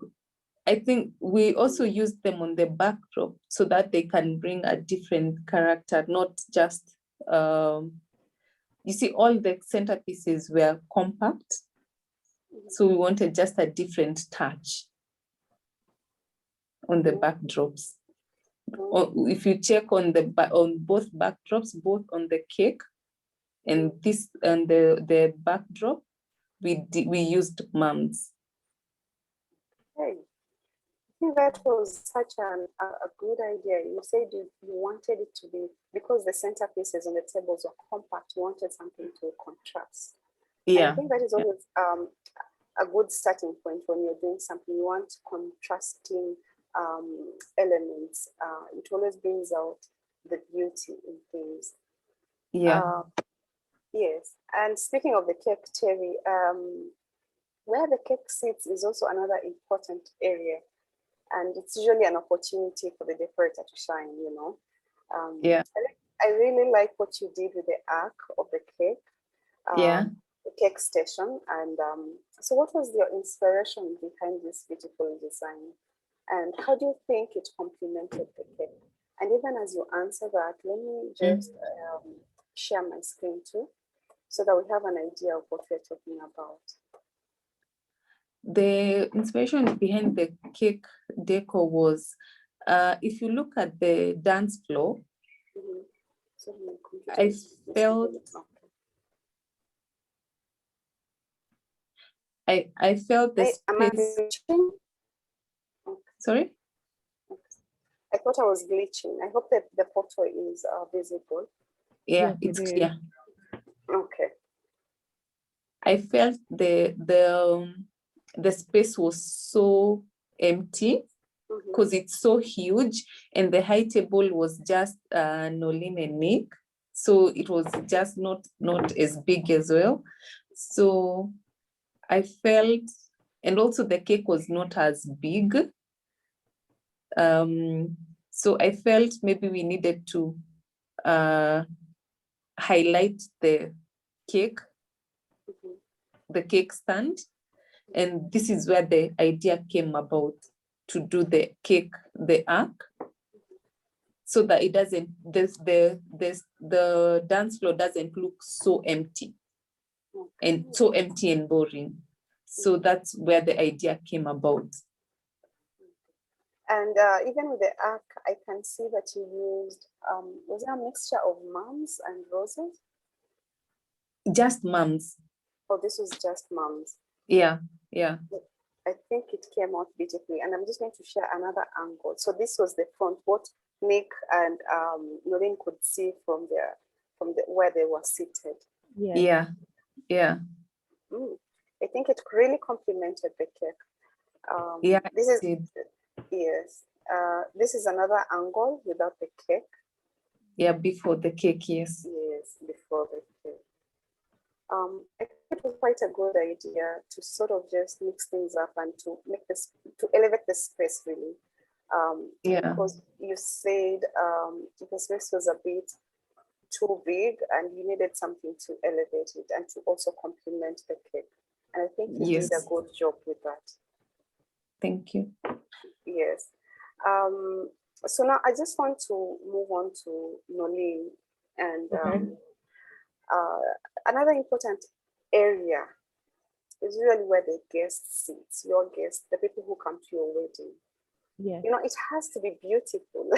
I think we also used them on the backdrop so that they can bring a different character, not just, you see, all the centerpieces were compact. So we wanted just a different touch on the backdrops. Or if you check on both backdrops, both on the cake and the backdrop, we used mums. Hey, I think that was such a good idea. You said you wanted it to be, because the centerpieces on the tables were compact, you wanted something to contrast. Yeah. And I think that is always a good starting point when you're doing something. You want contrasting elements. It always brings out the beauty in things. Yeah. Yes. And speaking of the cake, Terry, where the cake sits is also another important area. And it's usually an opportunity for the decorator to shine, Yeah. I really like what you did with the arc of the cake. Yeah. The cake station. And so what was your inspiration behind this beautiful design? And how do you think it complemented the cake? And even as you answer that, let me just share my screen too, so that we have an idea of what we're talking about. The inspiration behind the cake decor was, if you look at the dance floor, I felt the space. Sorry? I thought I was glitching. I hope that the photo is visible. Yeah, Yes, it's clear. Okay. I felt the space was so empty. because it's so huge, and the high table was just Nolin and Nick, so it was just not as big as well. So I felt, and also the cake was not as big. So I felt maybe we needed to highlight the cake stand. And this is where the idea came about, to do the cake, the arc, so that it doesn't, the dance floor doesn't look so empty and boring. So that's where the idea came about. And even with the arc, I can see that you used, was it a mixture of mums and roses? Just mums. Oh, this was just mums. Yeah. I think it came out beautifully, and I'm just going to share another angle. So this was the front, what Nick and Noreen could see from where they were seated. Yeah. I think it really complemented the cake. This is yes. This is another angle without the cake. Yeah, before the cake, yes. Yes, before the cake. I think it was quite a good idea to sort of just mix things up and to make this, to elevate the space really. Because you said the space was a bit too big and you needed something to elevate it and to also complement the cake. And I think you did a good job with that. Thank you. Yes. So now I just want to move on to Nolene, and another important area is really where the guest sits, your guests, the people who come to your wedding. Yeah. You know, it has to be beautiful.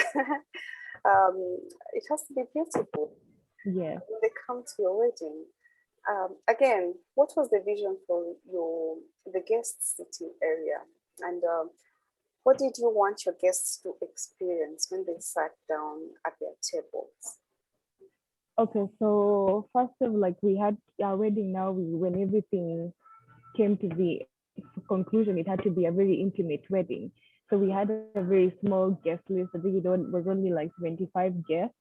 It has to be beautiful. Yeah. When they come to your wedding. Again, what was the vision for the guest sitting area? And what did you want your guests to experience when they sat down at their tables? Okay, so first of like we had our wedding now, when everything came to the conclusion, it had to be a very intimate wedding. So we had a very small guest list. I think it was only like 25 guests.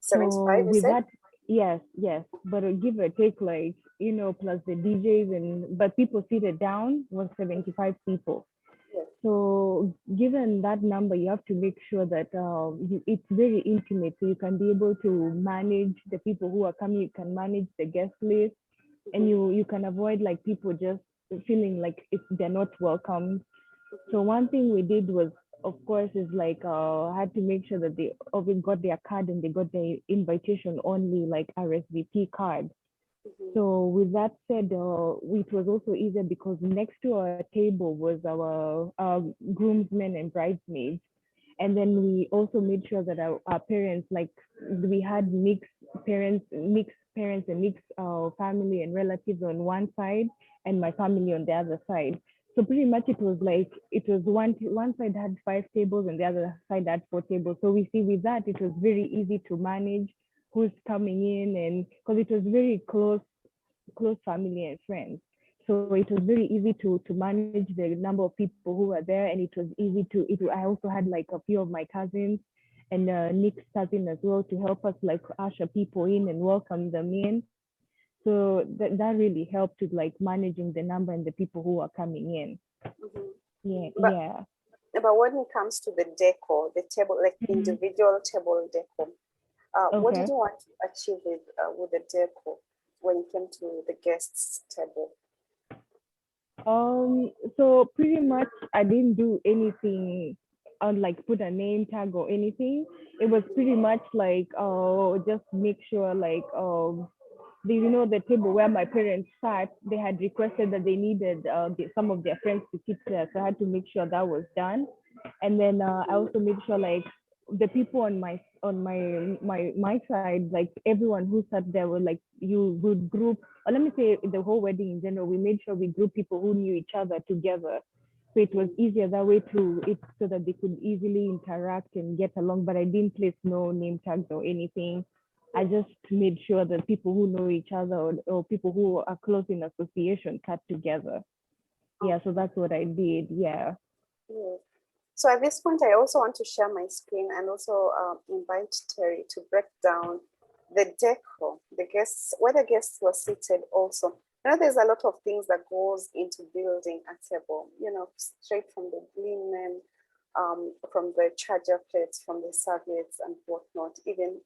75, so with that, yes, but give or take, like, you know, plus the DJs but people seated down was 75 people. So given that number, you have to make sure that it's very intimate, so you can be able to manage the people who are coming, you can manage the guest list, and you can avoid like people just feeling like they're not welcome. So one thing we did was, of course, is like had to make sure that they always got their card and they got their invitation only, like RSVP card. So with that said, it was also easier because next to our table was our groomsmen and bridesmaids. And then we also made sure that our parents, like we had mixed parents and mixed family and relatives on one side and my family on the other side. So pretty much it was one side had 5 tables and the other side had 4 tables. So we see with that, it was very easy to manage who's coming in, and because it was very close family and friends. So it was very easy to manage the number of people who were there, and it was easy I also had like a few of my cousins and Nick's cousin as well to help us like usher people in and welcome them in. So that really helped with like managing the number and the people who are coming in. But when it comes to the decor, the table, like individual table decor, what did you want to achieve with the decor when it came to the guests' table? So pretty much I didn't do anything on like put a name tag or anything. It was pretty much like just make sure like the table where my parents sat, they had requested that they needed some of their friends to sit there, so I had to make sure that was done. And then I also made sure like the people on my side, like everyone who sat there were like, you would group, or let me say the whole wedding in general, we made sure we grouped people who knew each other together. So it was easier that way so that they could easily interact and get along. But I didn't place no name tags or anything. I just made sure that people who know each other or people who are close in association sat together. Yeah, so that's what I did. Yeah. So at this point, I also want to share my screen and also invite Terry to break down the decor, the guests, where the guests were seated also. You know, there's a lot of things that goes into building a table, you know, straight from the linen, from the charger plates, from the serviettes and whatnot, even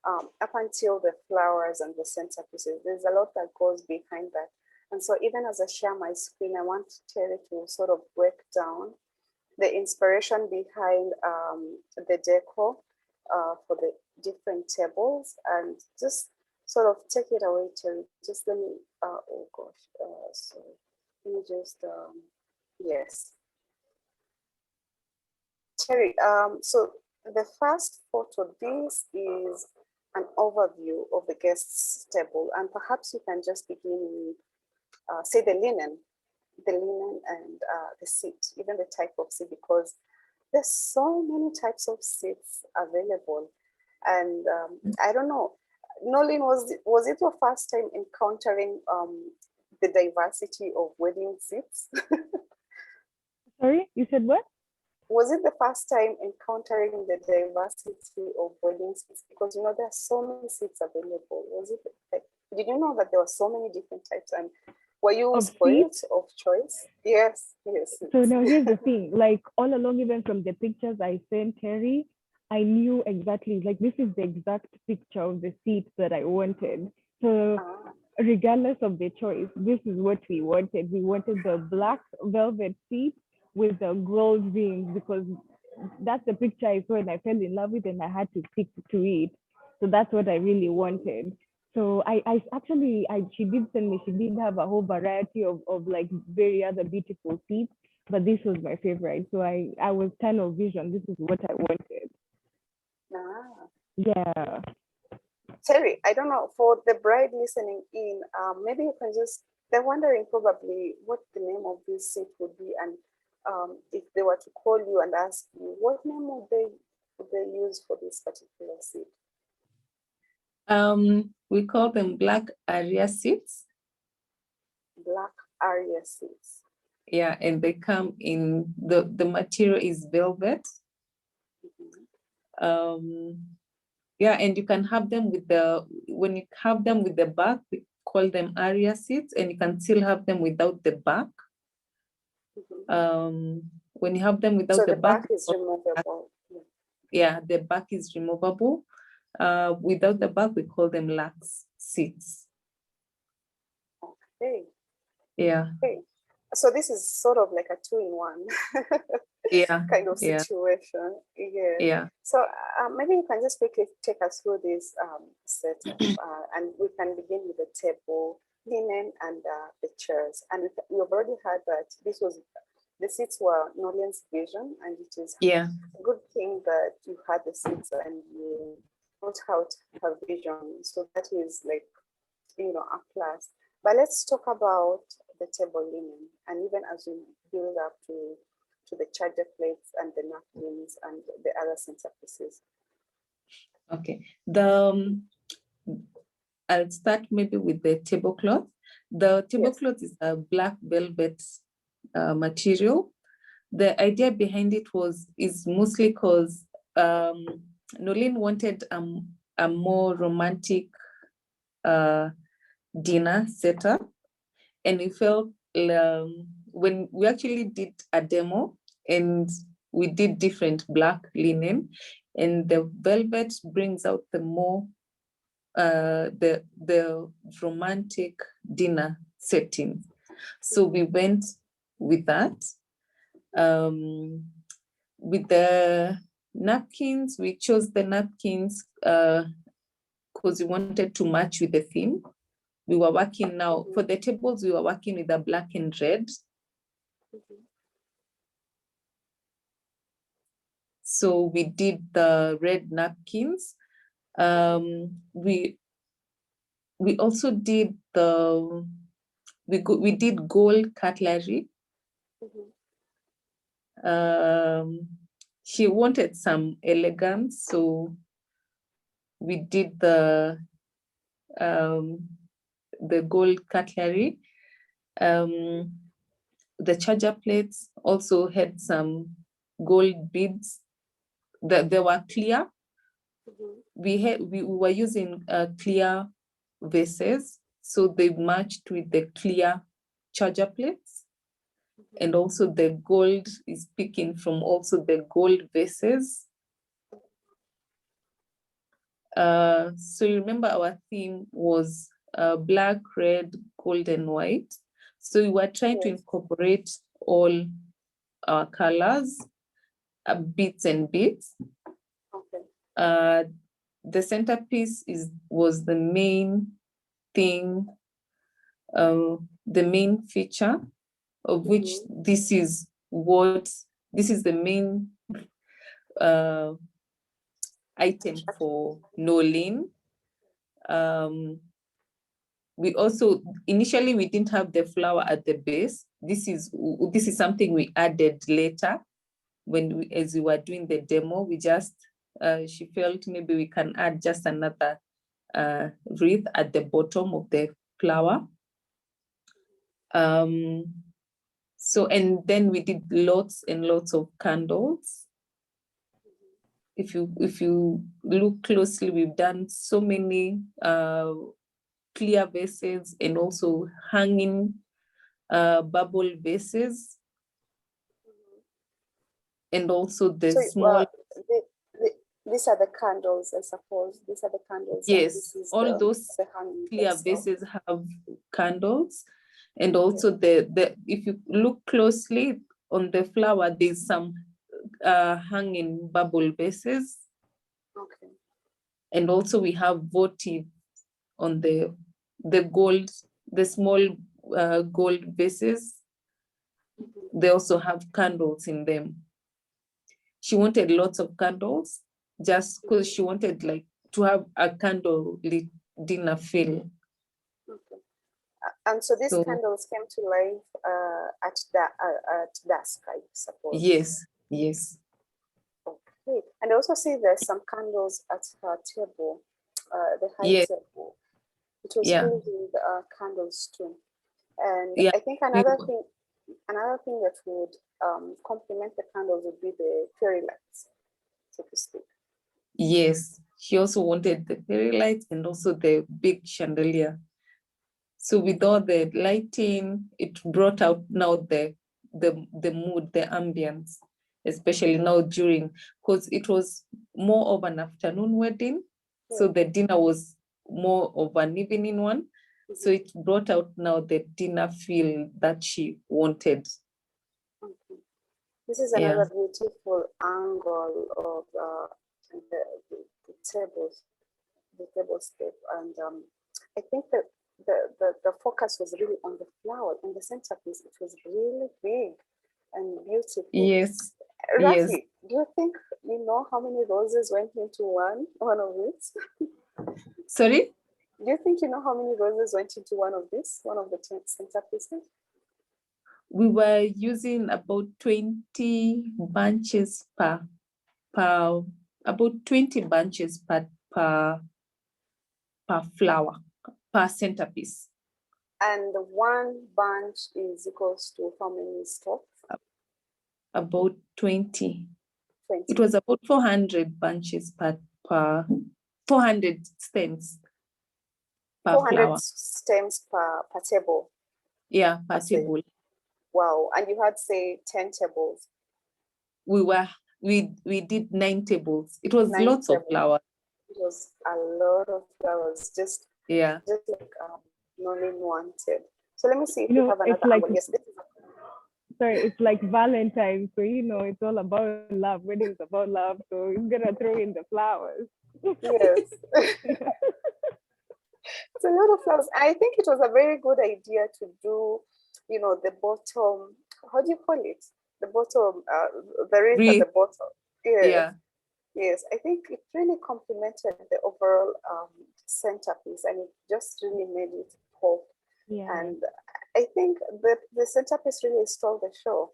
up until the flowers and the centerpieces. There's a lot that goes behind that. And so even as I share my screen, I want Terry to sort of break down the inspiration behind the decor for the different tables, and just sort of take it away, Terry. Just let me, oh gosh, sorry. Let me just, yes. Terry, so the first photo, this is an overview of the guests table, and perhaps you can just begin with, say, the linen and the seat, even the type of seat, because there's so many types of seats available. And I don't know, Nolin, was it your first time encountering the diversity of wedding seats? Sorry, you said what? Was it the first time encountering the diversity of wedding seats? Because, you know, there are so many seats available. Was it like, did you know that there were so many different types, and were you spoiled of choice? Yes, yes. So now here's the thing, like all along, even from the pictures I sent Terry, I knew exactly, like this is the exact picture of the seat that I wanted. So regardless of the choice, this is what we wanted. We wanted the black velvet seat with the gold rings, because that's the picture I saw and I fell in love with, and I had to stick to it. So that's what I really wanted. So she did send me, she did have a whole variety of like very other beautiful seats, but this was my favorite. So I was tunnel vision. This is what I wanted. Yeah. Terry, I don't know, for the bride listening in, maybe you can just, they're wondering probably what the name of this seat would be, and if they were to call you and ask you, what name would they use for this particular seat? We call them black area seats. Black area seats. Yeah, and they come in, the material is velvet. Yeah, and you can have them with when you have them with the back, we call them area seats, and you can still have them without the back. When you have them without so the back is removable. Yeah, the back is removable. Without the back, we call them lax seats. Okay. Yeah. Okay. So this is sort of like a two-in-one yeah. kind of situation. Yeah. Yeah. So maybe you can just quickly take us through this setup, and we can begin with the table, linen, and the chairs. And we've already heard that the seats were Nolan's vision, and it is a good thing that you had the seats and you put out her vision. So that is like, you know, a plus. But let's talk about the table linen, and even as we build up to the charger plates and the napkins and the other centerpieces. Okay, I'll start maybe with the tablecloth. The tablecloth is a black velvet material. The idea behind it is mostly because Nolene wanted a more romantic dinner setup, and we felt when we actually did a demo and we did different black linen, and the velvet brings out the more the romantic dinner setting. So we went with that. With the napkins, we chose the napkins because we wanted to match with the theme. We were working now, for the tables, we were working with the black and red. So we did the red napkins. We also did we did gold cutlery. She wanted some elegance, so we did the gold cutlery. The charger plates also had some gold beads that they were clear. Mhm. We were using clear vases, so they matched with the clear charger plates. And also the gold is picking from also the gold vases. So you remember our theme was black, red, gold, and white. So we were trying to incorporate all our colors, bits and bits. Okay. The centerpiece was the main thing, the main feature of which this is the main item for Nolin. We also, initially we didn't have the flower at the base. This is something we added later as we were doing the demo. We just, she felt maybe we can add just another wreath at the bottom of the flower. So, and then we did lots and lots of candles. If you look closely, we've done so many clear vases and also hanging bubble vases. And also the small. These are the candles, I suppose. These are the candles. Yes, all those clear vases have candles. And also if you look closely on the flower, there's some hanging bubble vases. Okay. And also we have votive on the gold, the small gold vases. They also have candles in them. She wanted lots of candles just because she wanted like to have a candle lit dinner feel. Okay. And so these candles came to life at dusk, I suppose. Yes, yes. Okay. And I also see there's some candles at her table, the high table. It was filled with candles too. And I think another thing that would complement the candles would be the fairy lights, so to speak. Yes, she also wanted the fairy lights and also the big chandelier. So with all the lighting, it brought out now the mood, the ambience, especially now during, because it was more of an afternoon wedding. So the dinner was more of an evening one. So it brought out now the dinner feel that she wanted. Okay. This is another beautiful angle of the table step, and I think that the focus was really on the flower and the centerpiece. It was really big and beautiful. Yes. Rafi, do you think you know how many roses went into one of these? Sorry? Do you think you know how many roses went into one of the centerpieces? We were using about 20 bunches per about 20 bunches per flower, per centerpiece. And one bunch is equals to how many stalks? About 20. It was about 400 bunches per 400 stems per 400 flower. stems per table. Yeah, per table. Wow. And you had, say, 10 tables. We did 9 tables. It was lots of flowers. It was a lot of flowers, just like Nolin wanted. So let me see if we have another angle. Yes, this is sorry, it's like Valentine's, so it's all about love. Wedding's about love, so he's gonna throw in the flowers. Yes. It's a lot of flowers. I think it was a very good idea to do, the bottom, how do you call it? The bottom, the wreath at the bottom. Yes. Yeah. Yes, I think it really complemented the overall centerpiece, and it just really made it pop. Yeah. And I think the centerpiece really stole the show.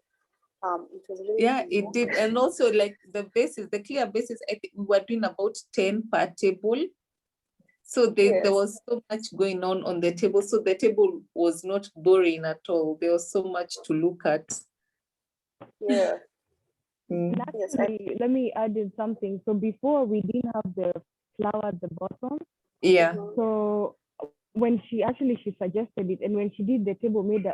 It was really it did. And also like the bases, the clear bases, I think we were doing about 10 per table. So there was so much going on the table. So the table was not boring at all. There was so much to look at. Yeah. Mm. And Yes, actually, let me add in something. So before we didn't have the flower at the bottom. Yeah. mhm, So when she suggested it, and when she did, the table made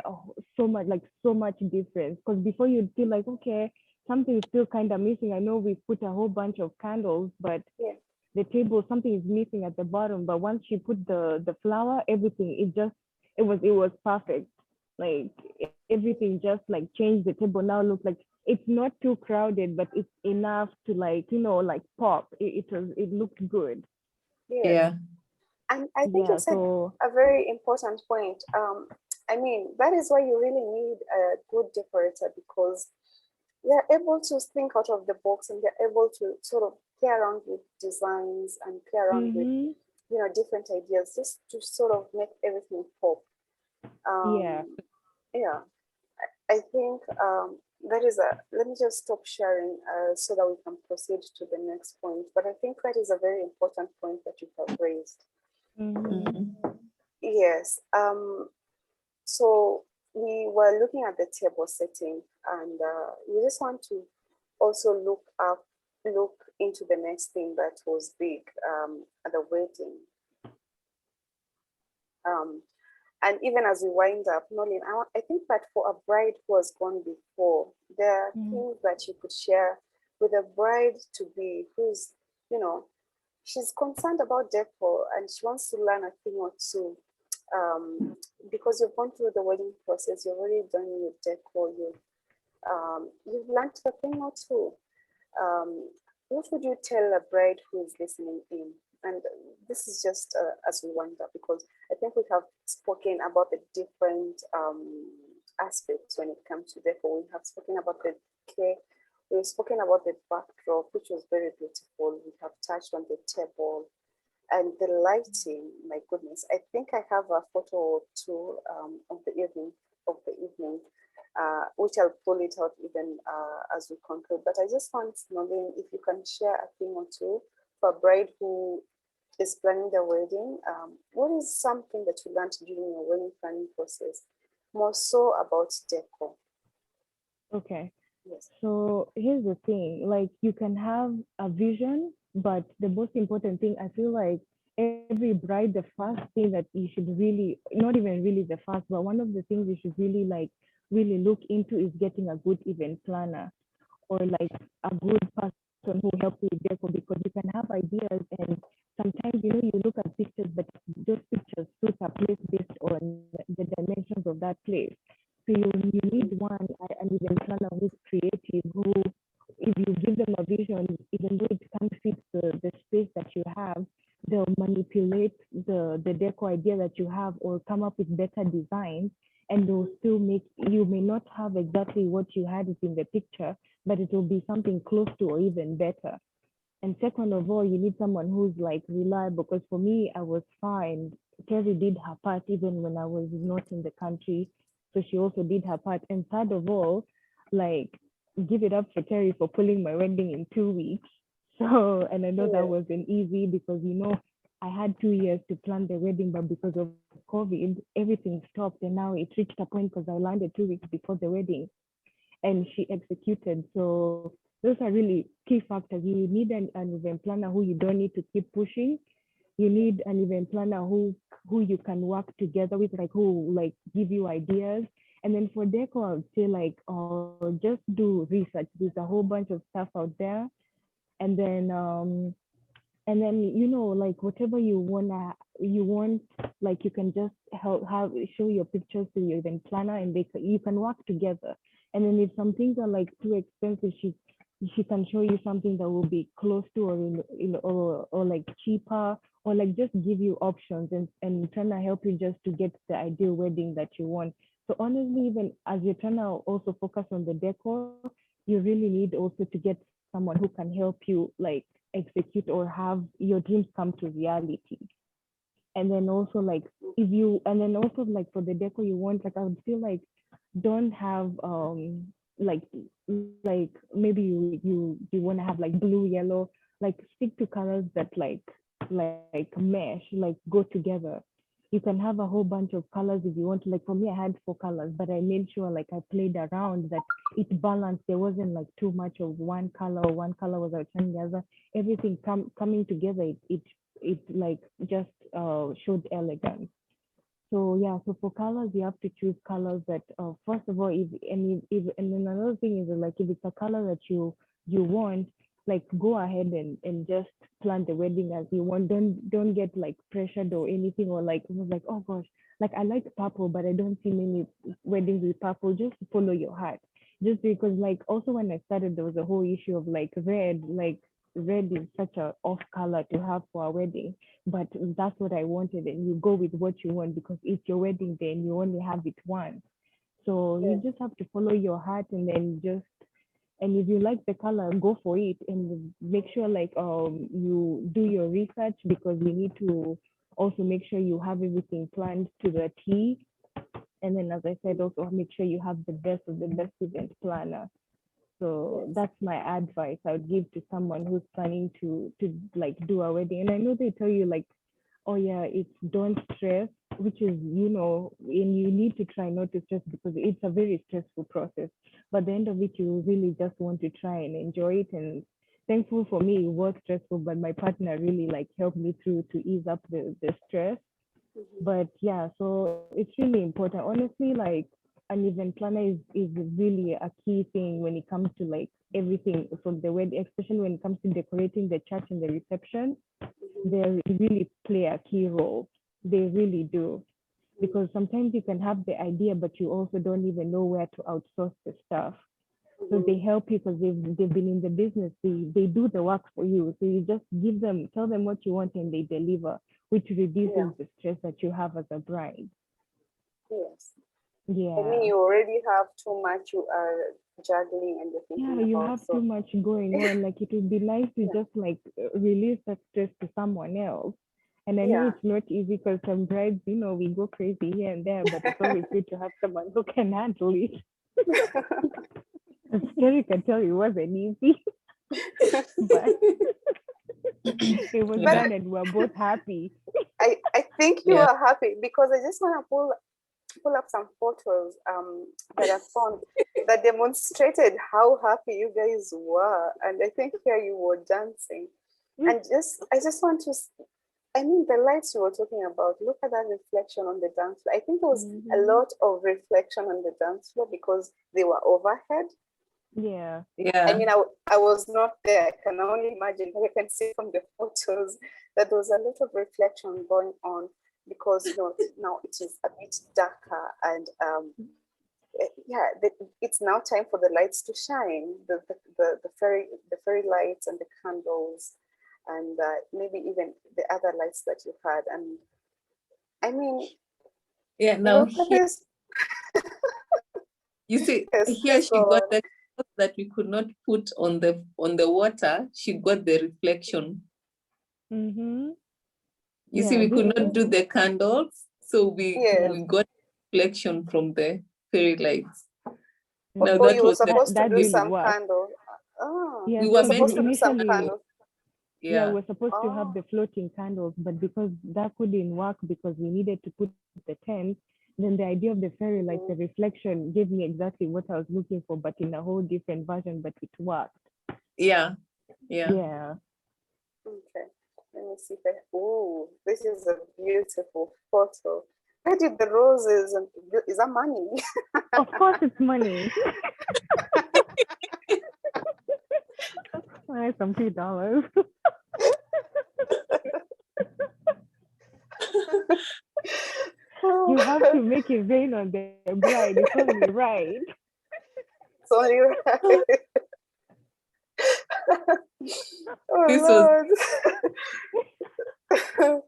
so much difference. Because before you'd feel like, okay, something is still kind of missing. I know we put a whole bunch of candles, but yeah, the table, something is missing at the bottom. But once she put the flower, everything, it was perfect. Like everything just like changed. The table now looks like it's not too crowded, but it's enough to like, like pop. It looked good. yeah. Yeah. And I think you Yeah. said So a very important point. I mean, that is why you really need a good decorator, because they're able to think out of the box, and they're able to sort of play around with designs and play around with, mm-hmm. different ideas, just to sort of make everything pop. Yeah. Yeah, I think that is a, let me just stop sharing so that we can proceed to the next point. But I think that is a very important point that you have raised. Mm-hmm. Mm. Yes. So we were looking at the table setting, and we just want to also look into the next thing that was big at the wedding. Um, and even as we wind up, Nolin, I think that for a bride who has gone before, there are Mm-hmm. things that you could share with a bride to be who's, you know, she's concerned about decor and she wants to learn a thing or two. Because you've gone through the wedding process, you've already done your decor, you've learned a thing or two. Um, what would you tell a bride who is listening in? And this is just as we wind up, because I think we have spoken about the different aspects when it comes to decor. We have spoken about the cake. We've spoken about the backdrop, which was very beautiful. We have touched on the table and the lighting. My goodness, I think I have a photo or two of the evening, which I'll pull it out even as we conclude. But I just want, Nolene, if you can share a thing or two for a bride who is planning their wedding. What is something that you learned during your wedding planning process, more so about decor? Okay. Yes. So here's the thing, like you can have a vision, but the most important thing, I feel like every bride, the first thing that you should really, not even really the first, but one of the things you should really look into is getting a good event planner, or like a good person who helps you with decor, because you can have ideas, and sometimes you look at pictures, but those pictures suit a place based on the dimensions of that place. So you need an event planner who's creative, who, if you give them a vision, even though it can't fit the space that you have, they'll manipulate the decor idea that you have, or come up with better designs, and they'll still make, you may not have exactly what you had it in the picture, but it will be something close to or even better. And second of all, you need someone who's like reliable, because for me, I was fine. Terry did her part even when I was not in the country. So she also did her part. And third of all, like, give it up for Terry for pulling my wedding in 2 weeks. So, and I know that Yeah. wasn't easy, because, I had 2 years to plan the wedding, but because of COVID, everything stopped. And now it reached a point, because I landed 2 weeks before the wedding, and she executed. So those are really key factors. You need an event planner who you don't need to keep pushing. You need an event planner who you can work together with, like who like give you ideas. And then for decor, I would say like, just do research. There's a whole bunch of stuff out there. And then like whatever you want, like you can just show your pictures to your event planner, and you can work together. And then if some things are like too expensive, she can show you something that will be close to, or or like cheaper, or like just give you options, and trying to help you just to get the ideal wedding that you want. So honestly, even as you're trying to also focus on the decor, you really need also to get someone who can help you like execute or have your dreams come to reality. And then also like and then also like for the decor you want, like I would feel like don't have like maybe you want to have like blue, yellow, like stick to colors that like mesh, like go together. you can have a whole bunch of colors if you want. Like for me, I had 4 colors, but I made sure like I played around that it balanced. There wasn't like too much of one color or one color was outshine the other. Everything coming together, it like just showed elegance. So yeah, so for colors, you have to choose colors that first of all, and then another thing is like if it's a color that you want, like go ahead and just plan the wedding as you want. Don't get like pressured or anything, or like it was like, oh gosh, like I like purple, but I don't see many weddings with purple. Just follow your heart. Just because like also when I started, there was a whole issue of like red is such a off color to have for a wedding, but that's what I wanted, and you go with what you want because it's your wedding day and you only have it once. So Yeah. you just have to follow your heart, and then just, and if you like the color, go for it, and make sure like you do your research, because you need to also make sure you have everything planned to the T. And then as I said, also make sure you have the best of the best event planner. So Yes. that's my advice I would give to someone who's planning to like do a wedding. And I know they tell you like, oh yeah, it's don't stress, which is, and you need to try not to stress because it's a very stressful process. But at the end of it, you really just want to try and enjoy it. And thankful for me, it was stressful, but my partner really like helped me through to ease up the stress. Mhm. But yeah, so it's really important. Honestly, like an event planner is really a key thing when it comes to like everything from the wedding, especially when it comes to decorating the church and the reception. Mhm. They really play a key role. They really do. Because sometimes you can have the idea, but you also don't even know where to outsource the stuff. So they Mhm. help you because they've been in the business. They do the work for you. So you just tell them what you want, and they deliver, which Yeah. reduces the stress that you have as a bride. Yes. I mean, Yeah. you already have too much you are juggling and you're Yeah, thinking you about. have too So much going on. Like it would be nice to yeah. just like release that stress to someone else. And I know Yeah. it's not easy because some brides, we go crazy here and there, but it's always good to have someone who can handle it. Scary can tell you it wasn't easy, but it was But Yeah. done and we're both happy. I think you Yeah. are happy because I just want to pull up some photos that I found that demonstrated how happy you guys were. And I think here you were dancing. And I just want to, I mean, the lights you were talking about, look at that reflection on the dance floor. I think there was a Mhm. lot of reflection on the dance floor because they were overhead. Yeah. I Yeah. mean, I was not there. I can only imagine, but I can see from the photos that there was a lot of reflection going on because, now it is a bit darker and yeah, it's now time for the lights to shine, the fairy lights and the candles, and maybe even the other lights that you had. And I mean, Yeah. Now look at here, this. you see, Yes, here please go she got on. the cloth that we could not put on the water. She got the reflection. Mhm. You see, Yeah. we could not do the candles, so we Yes. Yeah. we got reflection from the fairy lights. Now Oh, Mhm. that you were was the supposed to That do really some works. candle. Oh, Yeah, we you were were because meant supposed to to do some initially, candles. yeah, yeah. we're supposed to have Oh, the floating candles, but because that couldn't work because we needed to put the tent, then the idea of the fairy, like mhm. the reflection, gave me exactly what I was looking for, but in a whole different version, but it worked. Yeah. Yeah. Yeah. Okay. Let me see if oh, this is a beautiful photo. Where did the roses and is that money? Of course, it's money. Some $2. You have to make it rain on the bride. It's only right. It's only right. This was Oh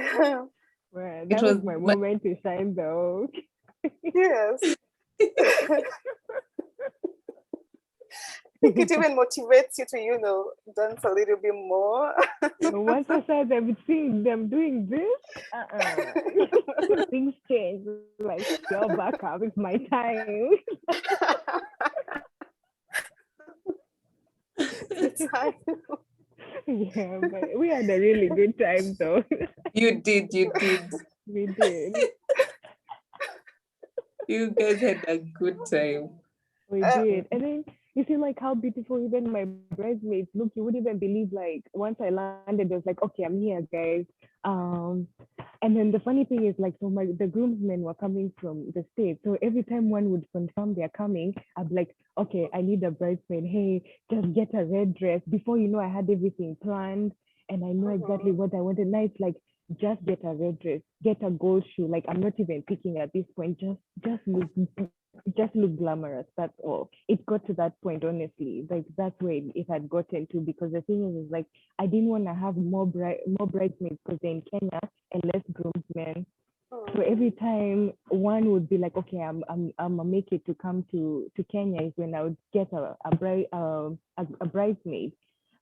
Lord. Well, it that was was my my, moment to shine, though. Yes. I think it even motivates you to, dance a little bit more. Once I saw them seeing them doing this, things change. Like, y'all back up. It's my time. It's time. Yeah, but we had a really good time, though. You did. We did. You guys had a good time. We did. And then you see like how beautiful even my bridesmaids look. You wouldn't even believe like once I landed, it was like, okay, I'm here, guys. Um, and then the funny thing is like so the groomsmen were coming from the States. So every time one would confirm they're coming, I'd be like, okay, I need a bridesmaid. Hey, just get a red dress. Before you know, I had everything planned and I know exactly what I wanted. Now it's like just get a red dress, get a gold shoe. Like I'm not even picking at this point. Just look glamorous. That's all. It got to that point, honestly. Like that's where it had gotten to because the thing is like I didn't want to have more bridesmaids because they're in Kenya and less groomsmen. So every time one would be like, okay, I'm gonna make it to come to Kenya is when I would get a bridesmaid.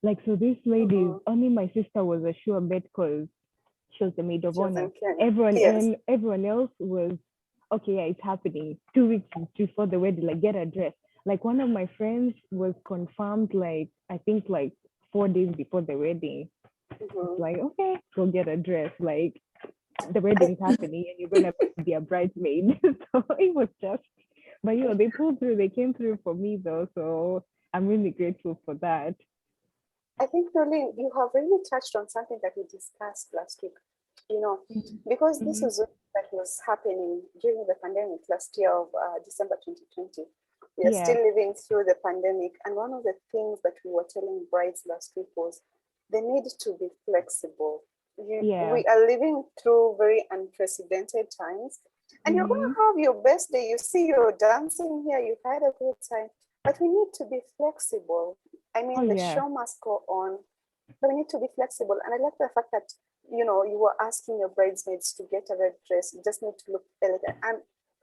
Like so, this lady only my sister was a sure bet because she was the maid of honor. Everyone else was okay, yeah, it's happening 2 weeks before the wedding, like get a dress. Like one of my friends was confirmed like I think like 4 days before the wedding. It's like, okay, go get a dress. Like the wedding's happening and you're gonna be a bridesmaid. So it was just but they pulled through, they came through for me though. So I'm really grateful for that. I think, Nolene, you have really touched on something that we discussed last week, because this is that was happening during the pandemic last year of December 2020. We are still living through the pandemic. And one of the things that we were telling brides last week was the need to be flexible. We are living through very unprecedented times. And you're going to have your best day. You see, you're dancing here, you've had a good time. But we need to be flexible. I mean, the show must go on, but we need to be flexible. And I like the fact that, you were asking your bridesmaids to get a red dress. You just need to look elegant. And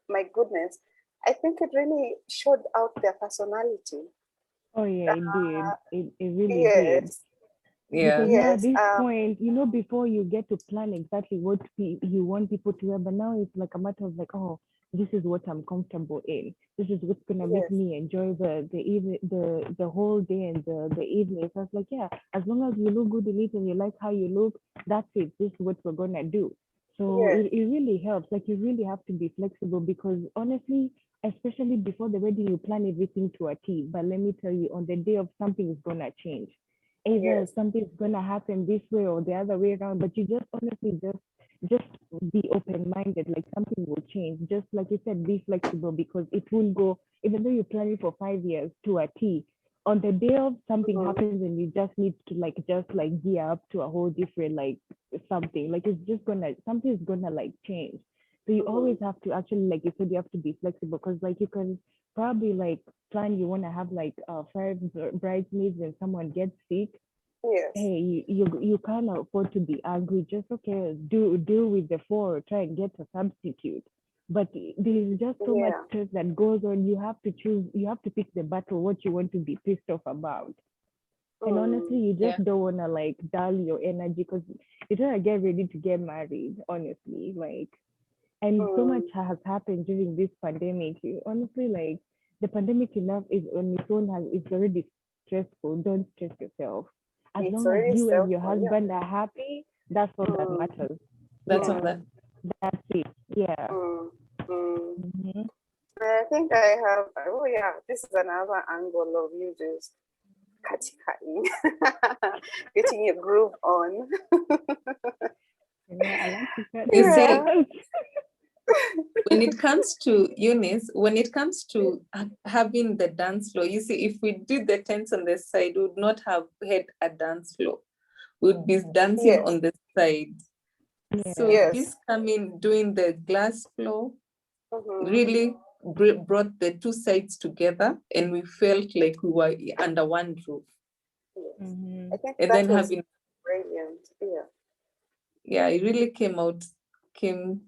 my goodness, I think it really showed out their personality. Oh, yeah, it did. It really did. Yeah. Because now at this point, before you get to plan exactly what you want people to wear, but now it's like a matter of like, oh, this is what I'm comfortable in. This is what's gonna make me enjoy the evening, the whole day and the evening. So it's like, yeah, as long as you look good in it and you like how you look, that's it. This is what we're gonna do. So it really helps. Like you really have to be flexible because honestly, especially before the wedding, you plan everything to a T. But let me tell you, on the day of something is gonna change. Either something's gonna happen this way or the other way around, but you just honestly just be open-minded, like something will change. Just like you said, be flexible because it will go, even though you plan it for 5 years to a T, on the day of something happens and you just need to just gear up to a whole different something. Like something's gonna change. So you always have to actually, like you said, you have to be flexible because you can probably plan you want to have 5 bridesmaids and someone gets sick. Hey, you can't afford to be angry. Just deal with the 4, try and get a substitute. But there's just so much stress that goes on. You have to choose. You have to pick the battle what you want to be pissed off about. And honestly, you just don't want to dull your energy because you're trying to get ready to get married. Honestly, and so much has happened during this pandemic. Honestly, the pandemic enough is on its own it's already stressful. Don't stress yourself. As long as you and your husband are happy, that's all that matters. That's all that. That's it. Yeah. I think I have. Oh yeah, this is another angle of you just getting your groove on. Yeah, I like to cut. You see, when it comes to Eunice, when it comes to having the dance floor, you see, if we did the tents on the side, we would not have had a dance floor. We would be dancing on the side. So this coming, doing the glass floor, really brought the 2 sides together, and we felt like we were under one roof. I think and that then was having brilliant. It really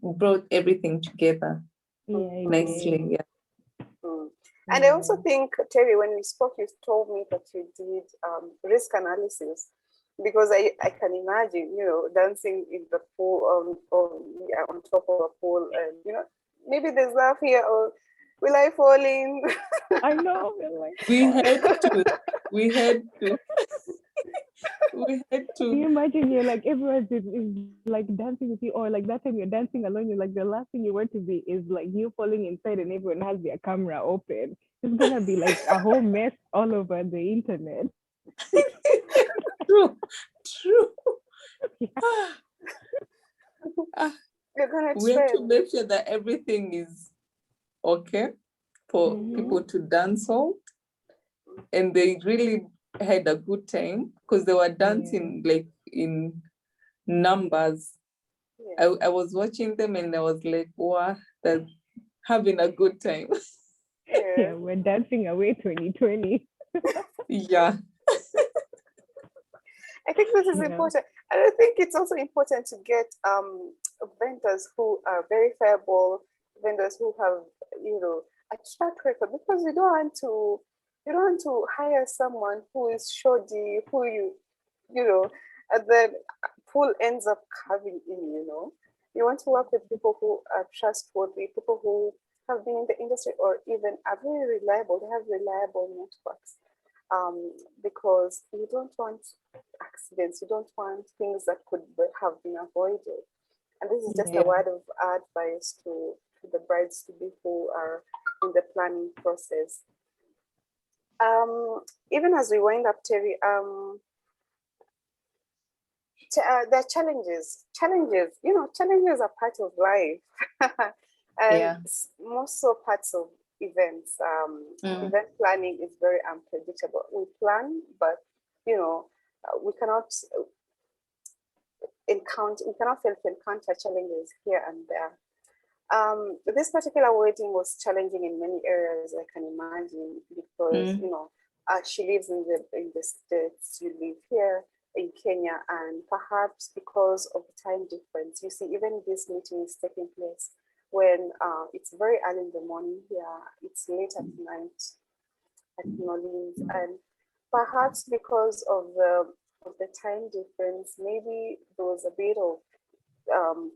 brought everything together nicely. And I also think, Terry, when we spoke, you told me that you did risk analysis, because I can imagine, dancing in the pool on top of a pool, and maybe there's love here, or will I fall in? I know. We had to. we had Can you to, imagine you're like everyone is like dancing with you, or like that time you're dancing alone, you're like the last thing you want to be is like you falling inside and everyone has their camera open. It's gonna be like a whole mess all over the internet. true, true. Yeah. Ah, You're gonna we have to trend. make sure that everything is okay for Mhm. people to dance on, and they really had a good time because they were dancing like in numbers. Yeah. I was watching them and I was like, wow, they're having a good time. Yeah. Yeah, we're dancing away 2020. Yeah. I think this is Yeah. important. And I think it's also important to get vendors who are verifiable, vendors who have, a track record, because you don't want to hire someone who is shoddy, who and then pool ends up carving in. You want to work with people who are trustworthy, people who have been in the industry or even are very reliable. They have reliable networks. Because you don't want accidents, you don't want things that could have been avoided. And this is just a word of advice to the brides to be who are in the planning process. Even as we wind up, Terry, there are challenges. Challenges are part of life, and most so parts of events. Event planning is very unpredictable. We plan, but we cannot fail to encounter challenges here and there. This particular wedding was challenging in many areas, I can imagine, because she lives in the States, you live here in Kenya, and perhaps because of the time difference. You see, even this meeting is taking place when it's very early in the morning here, it's late at night at New Orleans, and perhaps because of the time difference, maybe there was a bit of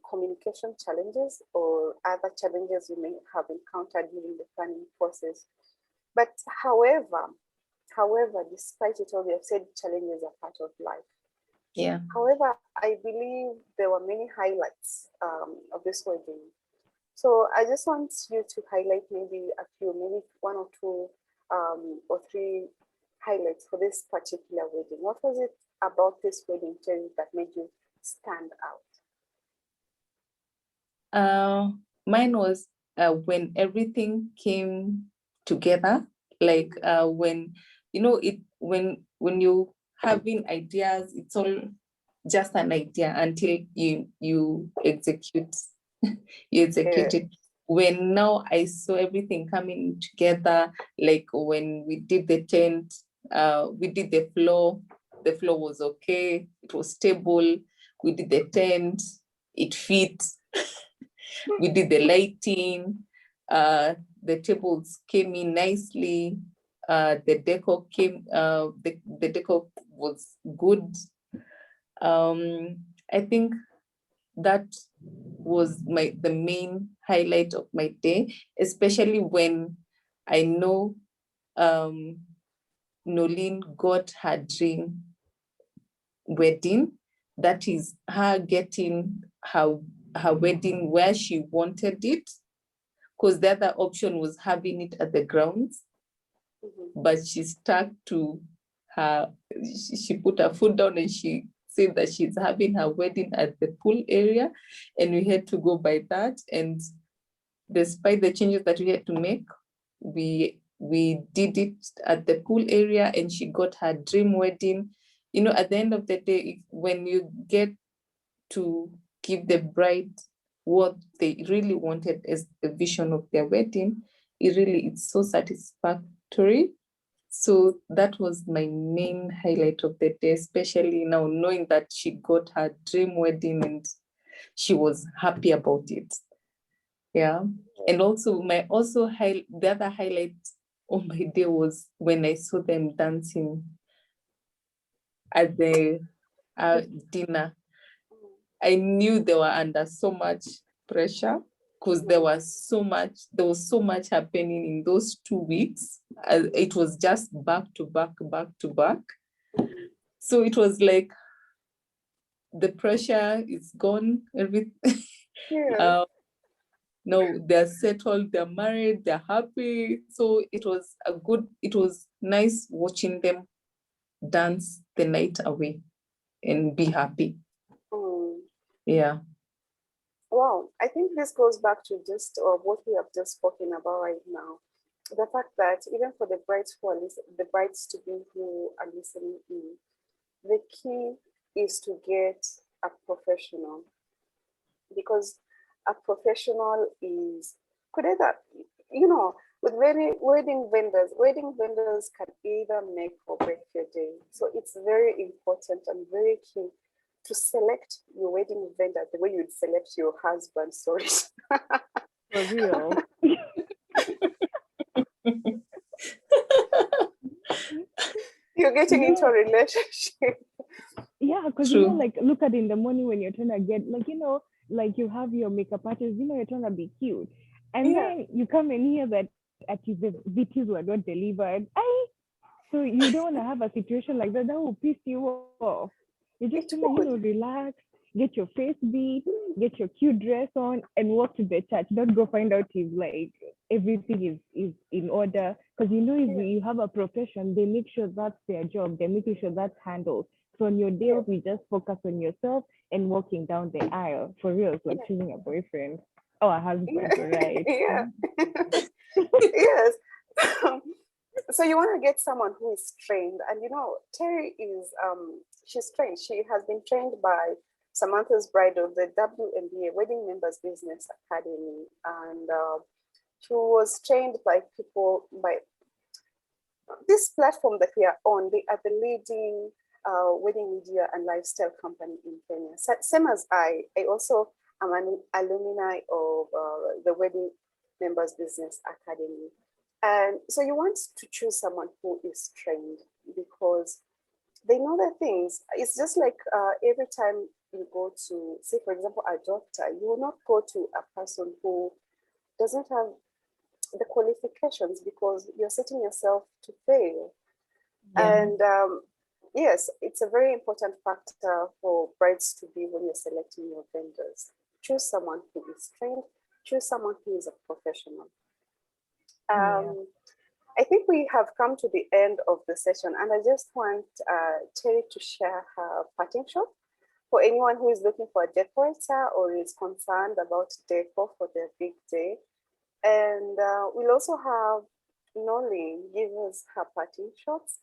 communication challenges or other challenges you may have encountered during the planning process. But however, despite it all, we have said challenges are part of life. Yeah. However, I believe there were many highlights of this wedding. So I just want you to highlight maybe a few, maybe one or two or three highlights for this particular wedding. What was it about this wedding, Terry, that made you stand out? Mine was when everything came together, like when when you having ideas, it's all just an idea until you execute you execute it. When now I saw everything coming together, like when we did the tent, we did the floor was okay, it was stable. We did the tent, it fit. We did the lighting, the tables came in nicely, the decor came, the decor was good. I think that was the main highlight of my day, especially when I know Nolene got her dream wedding. That is her getting her wedding where she wanted it, because the other option was having it at the grounds. But she stuck to her, she put her foot down and she said that she's having her wedding at the pool area, and we had to go by that. And despite the changes that we had to make, we did it at the pool area, and she got her dream wedding. At the end of the day, when you get to give the bride what they really wanted as the vision of their wedding, it's so satisfactory. So that was my main highlight of the day, especially now knowing that she got her dream wedding and she was happy about it. Yeah. And also the other highlight of my day was when I saw them dancing at the dinner. I knew they were under so much pressure because there was so much happening in those 2 weeks. It was just back to back. So it was like the pressure is gone. Yeah. No, they're settled, they're married, they're happy. So it was nice watching them dance the night away and be happy. Mm. Yeah. Wow, I think this goes back to just what we have just spoken about right now. The fact that even for the brides who are the brides to be who are listening in, the key is to get a professional, because a professional is could either, with many wedding vendors can either make or break your day. So it's very important and very key to select your wedding vendor the way you'd select your husband. Sorry. For real. You're getting into a No, relationship. yeah, because True. like look at in the morning when you're trying to get like you have your makeup artist, you're trying to be cute. And Yeah. then you come and hear that actually the VTs were not delivered. So you don't want to have a situation like that. That will piss you off. You just It want to, would. relax, get your face beat, get your cute dress on, and walk to the church. Don't go find out if like everything is in order. Because if Yeah. you have a profession, they make sure that's their job. They're making sure that's handled. So on your day Yeah. off, you just focus on yourself and walking down the aisle. For real, it's like Yeah. choosing a boyfriend or a husband, right? Yeah. Yes. So you want to get someone who is trained, and Terry is she's trained. She has been trained by Samantha's Bridal, the WMBA Wedding Members Business Academy, and she was trained by people by this platform that we are on. They are the leading wedding media and lifestyle company in Kenya. Same as I also am an alumni of the Wedding Members Business Academy. And so you want to choose someone who is trained because they know their things. It's just like every time you go to, say, for example, a doctor, you will not go to a person who doesn't have the qualifications because you're setting yourself to fail. Yeah. And yes, it's a very important factor for brides to be when you're selecting your vendors. Choose someone who is trained, choose someone who is a professional. Yeah. I think we have come to the end of the session, and I just want Terry to share her parting shot for anyone who is looking for a decorator or is concerned about decor for their big day. And we'll also have Noli give us her parting shots.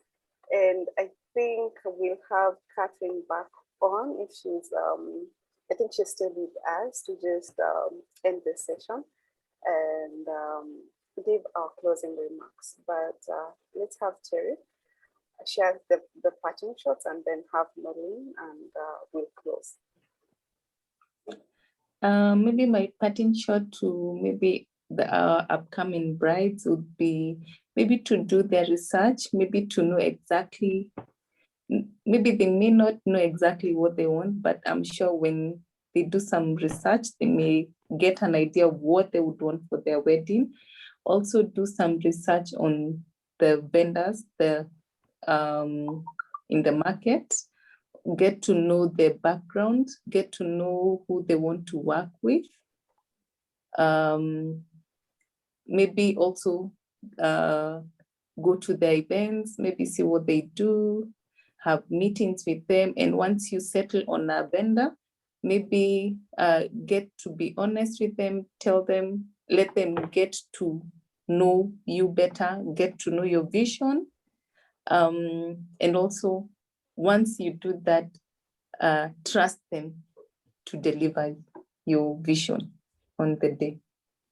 And I think we'll have Catherine back on if she's, I think she's still with us to just end the session and give our closing remarks. But let's have Terry share the parting shots and then have Noli and we'll close. Maybe my parting shot to maybe the upcoming brides would be maybe to do their research, maybe to know exactly, maybe they may not know exactly what they want, but I'm sure when they do some research, they may get an idea of what they would want for their wedding. Also do some research on the vendors in the market, get to know their background, get to know who they want to work with. Maybe also go to their events, maybe see what they do, have meetings with them. And once you settle on a vendor, maybe get to be honest with them, tell them, let them get to know you better, get to know your vision. And also, once you do that, trust them to deliver your vision on the day.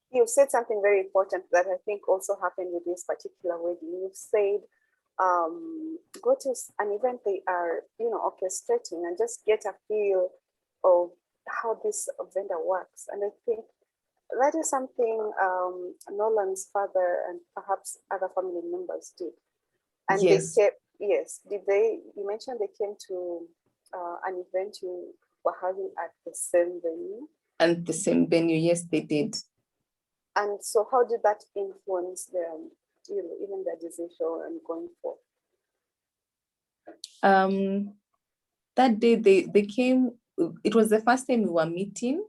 You've said something very important that I think also happened with this particular wedding. You've said go to an event they are, orchestrating and just get a feel of how this vendor works. And I think that is something Nolan's father and perhaps other family members did. And yes. they kept, yes, you mentioned they came to an event you were having at the same venue? And the same venue, yes, they did. And so how did that influence them, even their decision and going forward? That day they came. It was the first time we were meeting,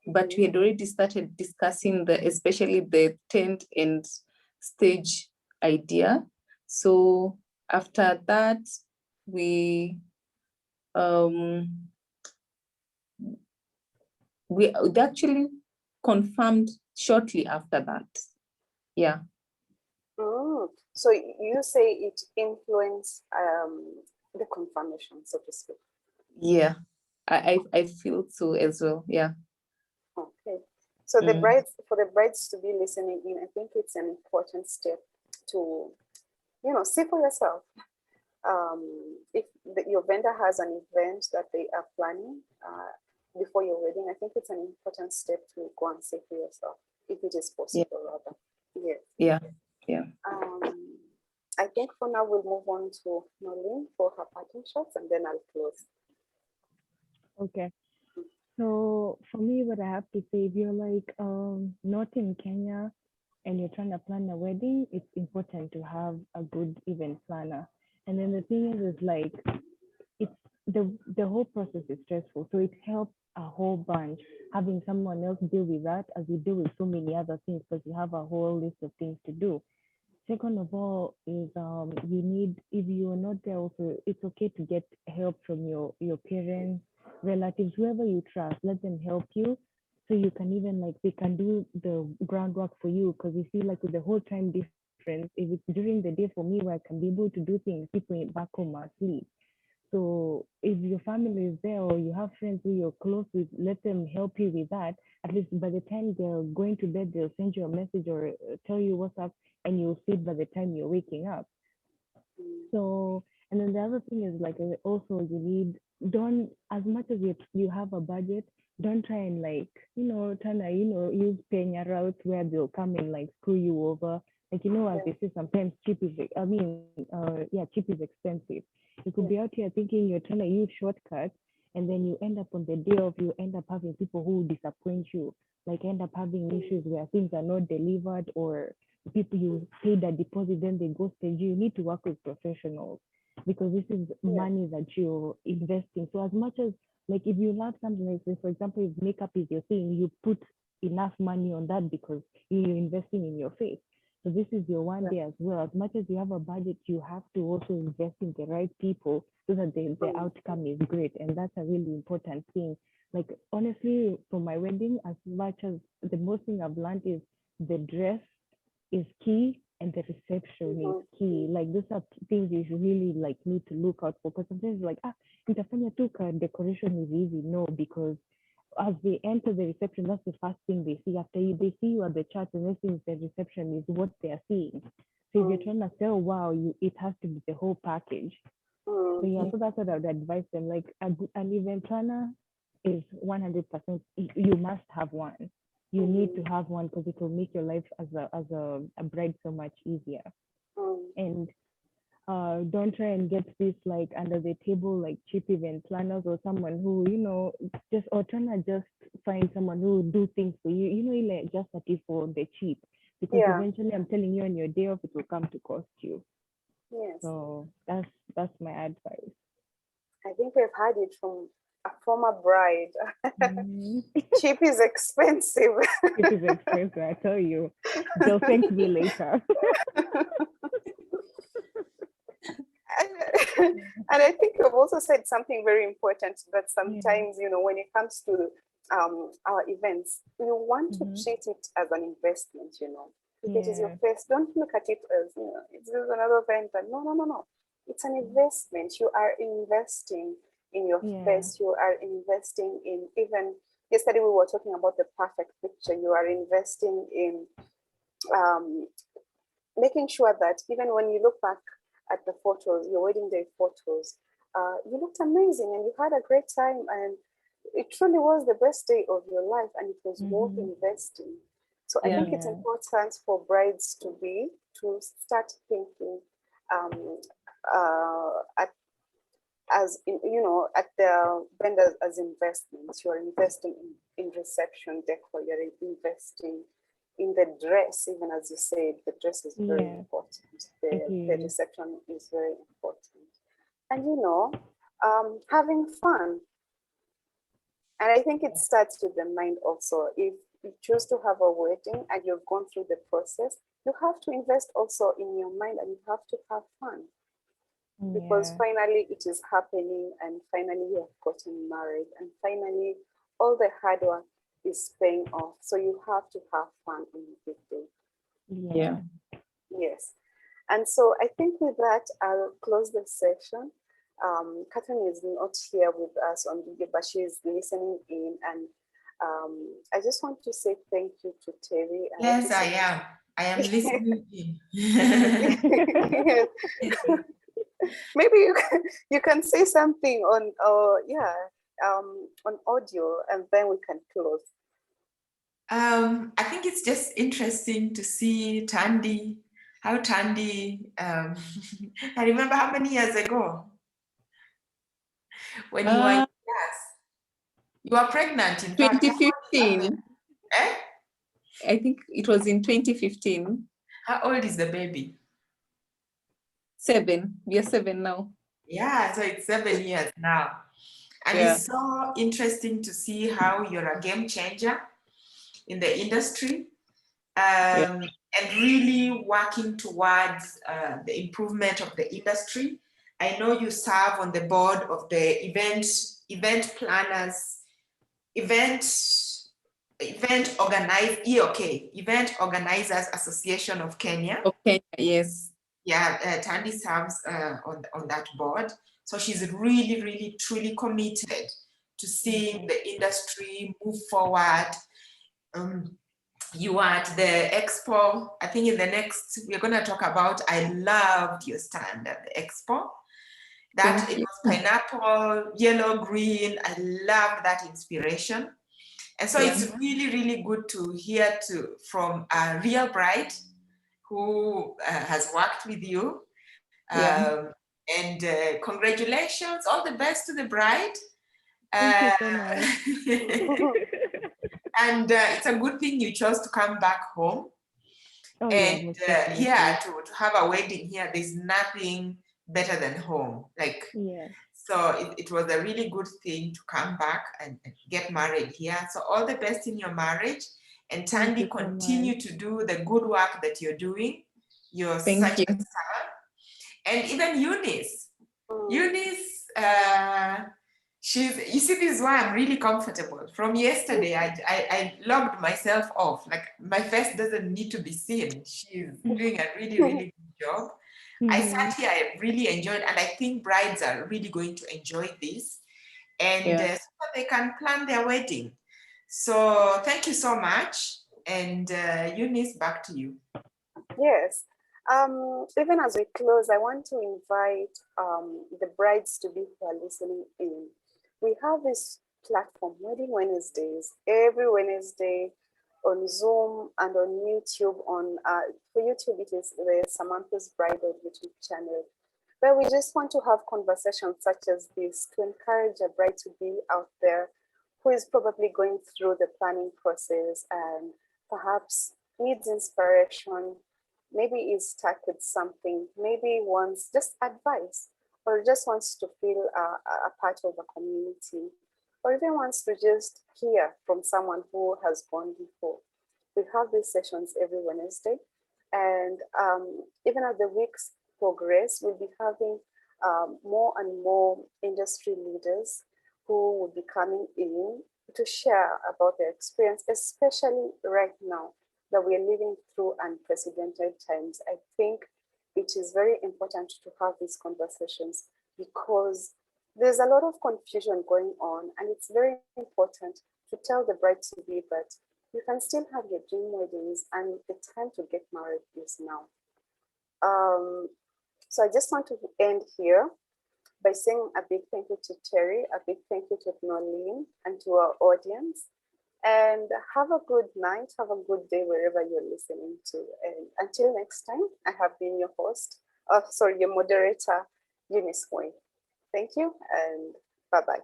but we had already started discussing especially the tent and stage idea. So after that, they actually confirmed shortly after that. Yeah. So you say it influenced the confirmation, so to speak. Yeah, I feel so as well. Yeah. Okay. So for the brides to be listening in, I think it's an important step to, see for yourself. If your vendor has an event that they are planning before your wedding, I think it's an important step to go and see for yourself, if it is possible, rather. Yeah. Yeah. I think for now we'll move on to Nolene for her parting shots, and then I'll close. Okay. So for me, what I have to say, if you're like not in Kenya and you're trying to plan a wedding, it's important to have a good event planner. And then the thing is like it's the whole process is stressful. So it helps a whole bunch having someone else deal with that as you deal with so many other things, because you have a whole list of things to do. Second of all is you need, if you're not there also, it's okay to get help from your parents, relatives, whoever you trust. Let them help you, so you can even like they can do the groundwork for you. Because you see, like with the whole time difference, if it's during the day for me where I can be able to do things, people back home are asleep. So if your family is there or you have friends who you're close with, let them help you with that. At least by the time they're going to bed, they'll send you a message or tell you what's up, and you'll see it by the time you're waking up. So, and then the other thing is like also you need, don't, as much as you have a budget, don't try and like, trying to, use Penya routes where they'll come and like screw you over. Like, as they say, sometimes cheap is expensive. You could be out here thinking you're trying to use shortcuts, and then you end up on the day of, you end up having people who disappoint you, like end up having issues where things are not delivered, or people you paid a deposit, then they ghosted you. You need to work with professionals, because this is money that you're investing. So as much as like if you love something, like say, for example, if makeup is your thing, you put enough money on that because you're investing in your face. So this is your one day as well. As much as you have a budget, you have to also invest in the right people so that the outcome is great. And that's a really important thing. Like honestly, for my wedding, as much as the most thing I've learned is the dress is key and the reception is key. Like those are things you really like need to look out for, because sometimes like nitafanya tu decoration is easy. No, because as they enter the reception, that's the first thing they see. After they see you at the church, the next thing is the reception is what they are seeing. So if you're trying to sell wow, it has to be the whole package. So yeah, so that's what I would advise them. Like an event planner is 100%. You must have one. You need to have one, because it will make your life as a bride so much easier. And don't try and get this like under the table like cheap event planners, or someone who just, or trying to just find someone who will do things for you, like just at it for the cheap, because eventually I'm telling you on your day off it will come to cost you. So that's my advice. I think we've heard it from a former bride. Cheap is expensive. It is expensive, I tell you. They'll thank me later. And I think you've also said something very important, that sometimes, when it comes to our events, you want to treat it as an investment, If it is your first, don't look at it as, it's just another event. No. It's an investment. You are investing in your face. You are investing in, even yesterday we were talking about the perfect picture. You are investing in making sure that even when you look back at the photos, your wedding day photos, you looked amazing and you had a great time, and it truly was the best day of your life, and it was worth investing. So I think it's important for brides to start thinking at the vendors as investments. You're investing in reception decor, you're investing in the dress, even as you said, the dress is very important. The reception is very important. and having fun. And I think it starts with the mind also. If you choose to have a wedding and you've gone through the process, you have to invest also in your mind, and you have to have fun. Because finally it is happening, and finally you have gotten married, and finally all the hard work is paying off. So you have to have fun on a big day. Yeah. Yes. And so I think with that, I'll close the session. Catherine is not here with us on video, but she's listening in. And I just want to say thank you to Terry. Yes, I am. I am listening in. Maybe you can say something on on audio, and then we can close. I think it's just interesting to see Tandy, how Tandy, I remember how many years ago when you were in class, you were pregnant in fact. 2015. Eh? I think it was in 2015. How old is the baby? 7. We are 7 now. Yeah, so it's 7 years now. And it's so interesting to see how you're a game changer in the industry, and really working towards the improvement of the industry. I know you serve on the board of the event planners, Event Organizers Association of Kenya. Okay, yes. Yeah, Tandy serves on that board. So she's really, really, truly committed to seeing the industry move forward. You are at the expo. I think in the next, we're going to talk about, I loved your stand at the expo. That it was pineapple, yellow, green. I loved that inspiration. And so it's really, really good to hear from a real bride who has worked with you. And congratulations, all the best to the bride. Thank you so much. And it's a good thing you chose to come back home. Oh, and to have a wedding here, there's nothing better than home. So it was a really good thing to come back and get married here. So all the best in your marriage. And Tandy, continue to do the good work that you're doing. You're such a star. And even Eunice. Eunice, you see, this is why I'm really comfortable. From yesterday, I logged myself off. Like, my face doesn't need to be seen. She's doing a really, really good job. I sat here, I really enjoyed, and I think brides are really going to enjoy this, and so that they can plan their wedding. So thank you so much. And Eunice, back to you. Yes. Even as we close, I want to invite the brides to be who are listening in. We have this platform, Wedding Wednesdays, every Wednesday on Zoom and on YouTube. For YouTube, it is the Samantha's Bridal YouTube channel, where we just want to have conversations such as this to encourage a bride to be out there who is probably going through the planning process and perhaps needs inspiration, maybe is stuck with something, maybe wants just advice, or just wants to feel a part of a community, or even wants to just hear from someone who has gone before. We have these sessions every Wednesday, and even as the weeks progress, we'll be having more and more industry leaders who will be coming in to share about their experience, especially right now that we are living through unprecedented times. I think it is very important to have these conversations because there's a lot of confusion going on, and it's very important to tell the bride to be that you can still have your dream weddings, and the time to get married is now. So I just want to end here by saying a big thank you to Terry, a big thank you to Nolene, and to our audience. And have a good night, have a good day wherever you're listening to. And until next time, I have been your host, your moderator, Eunice Moy. Thank you, and bye-bye.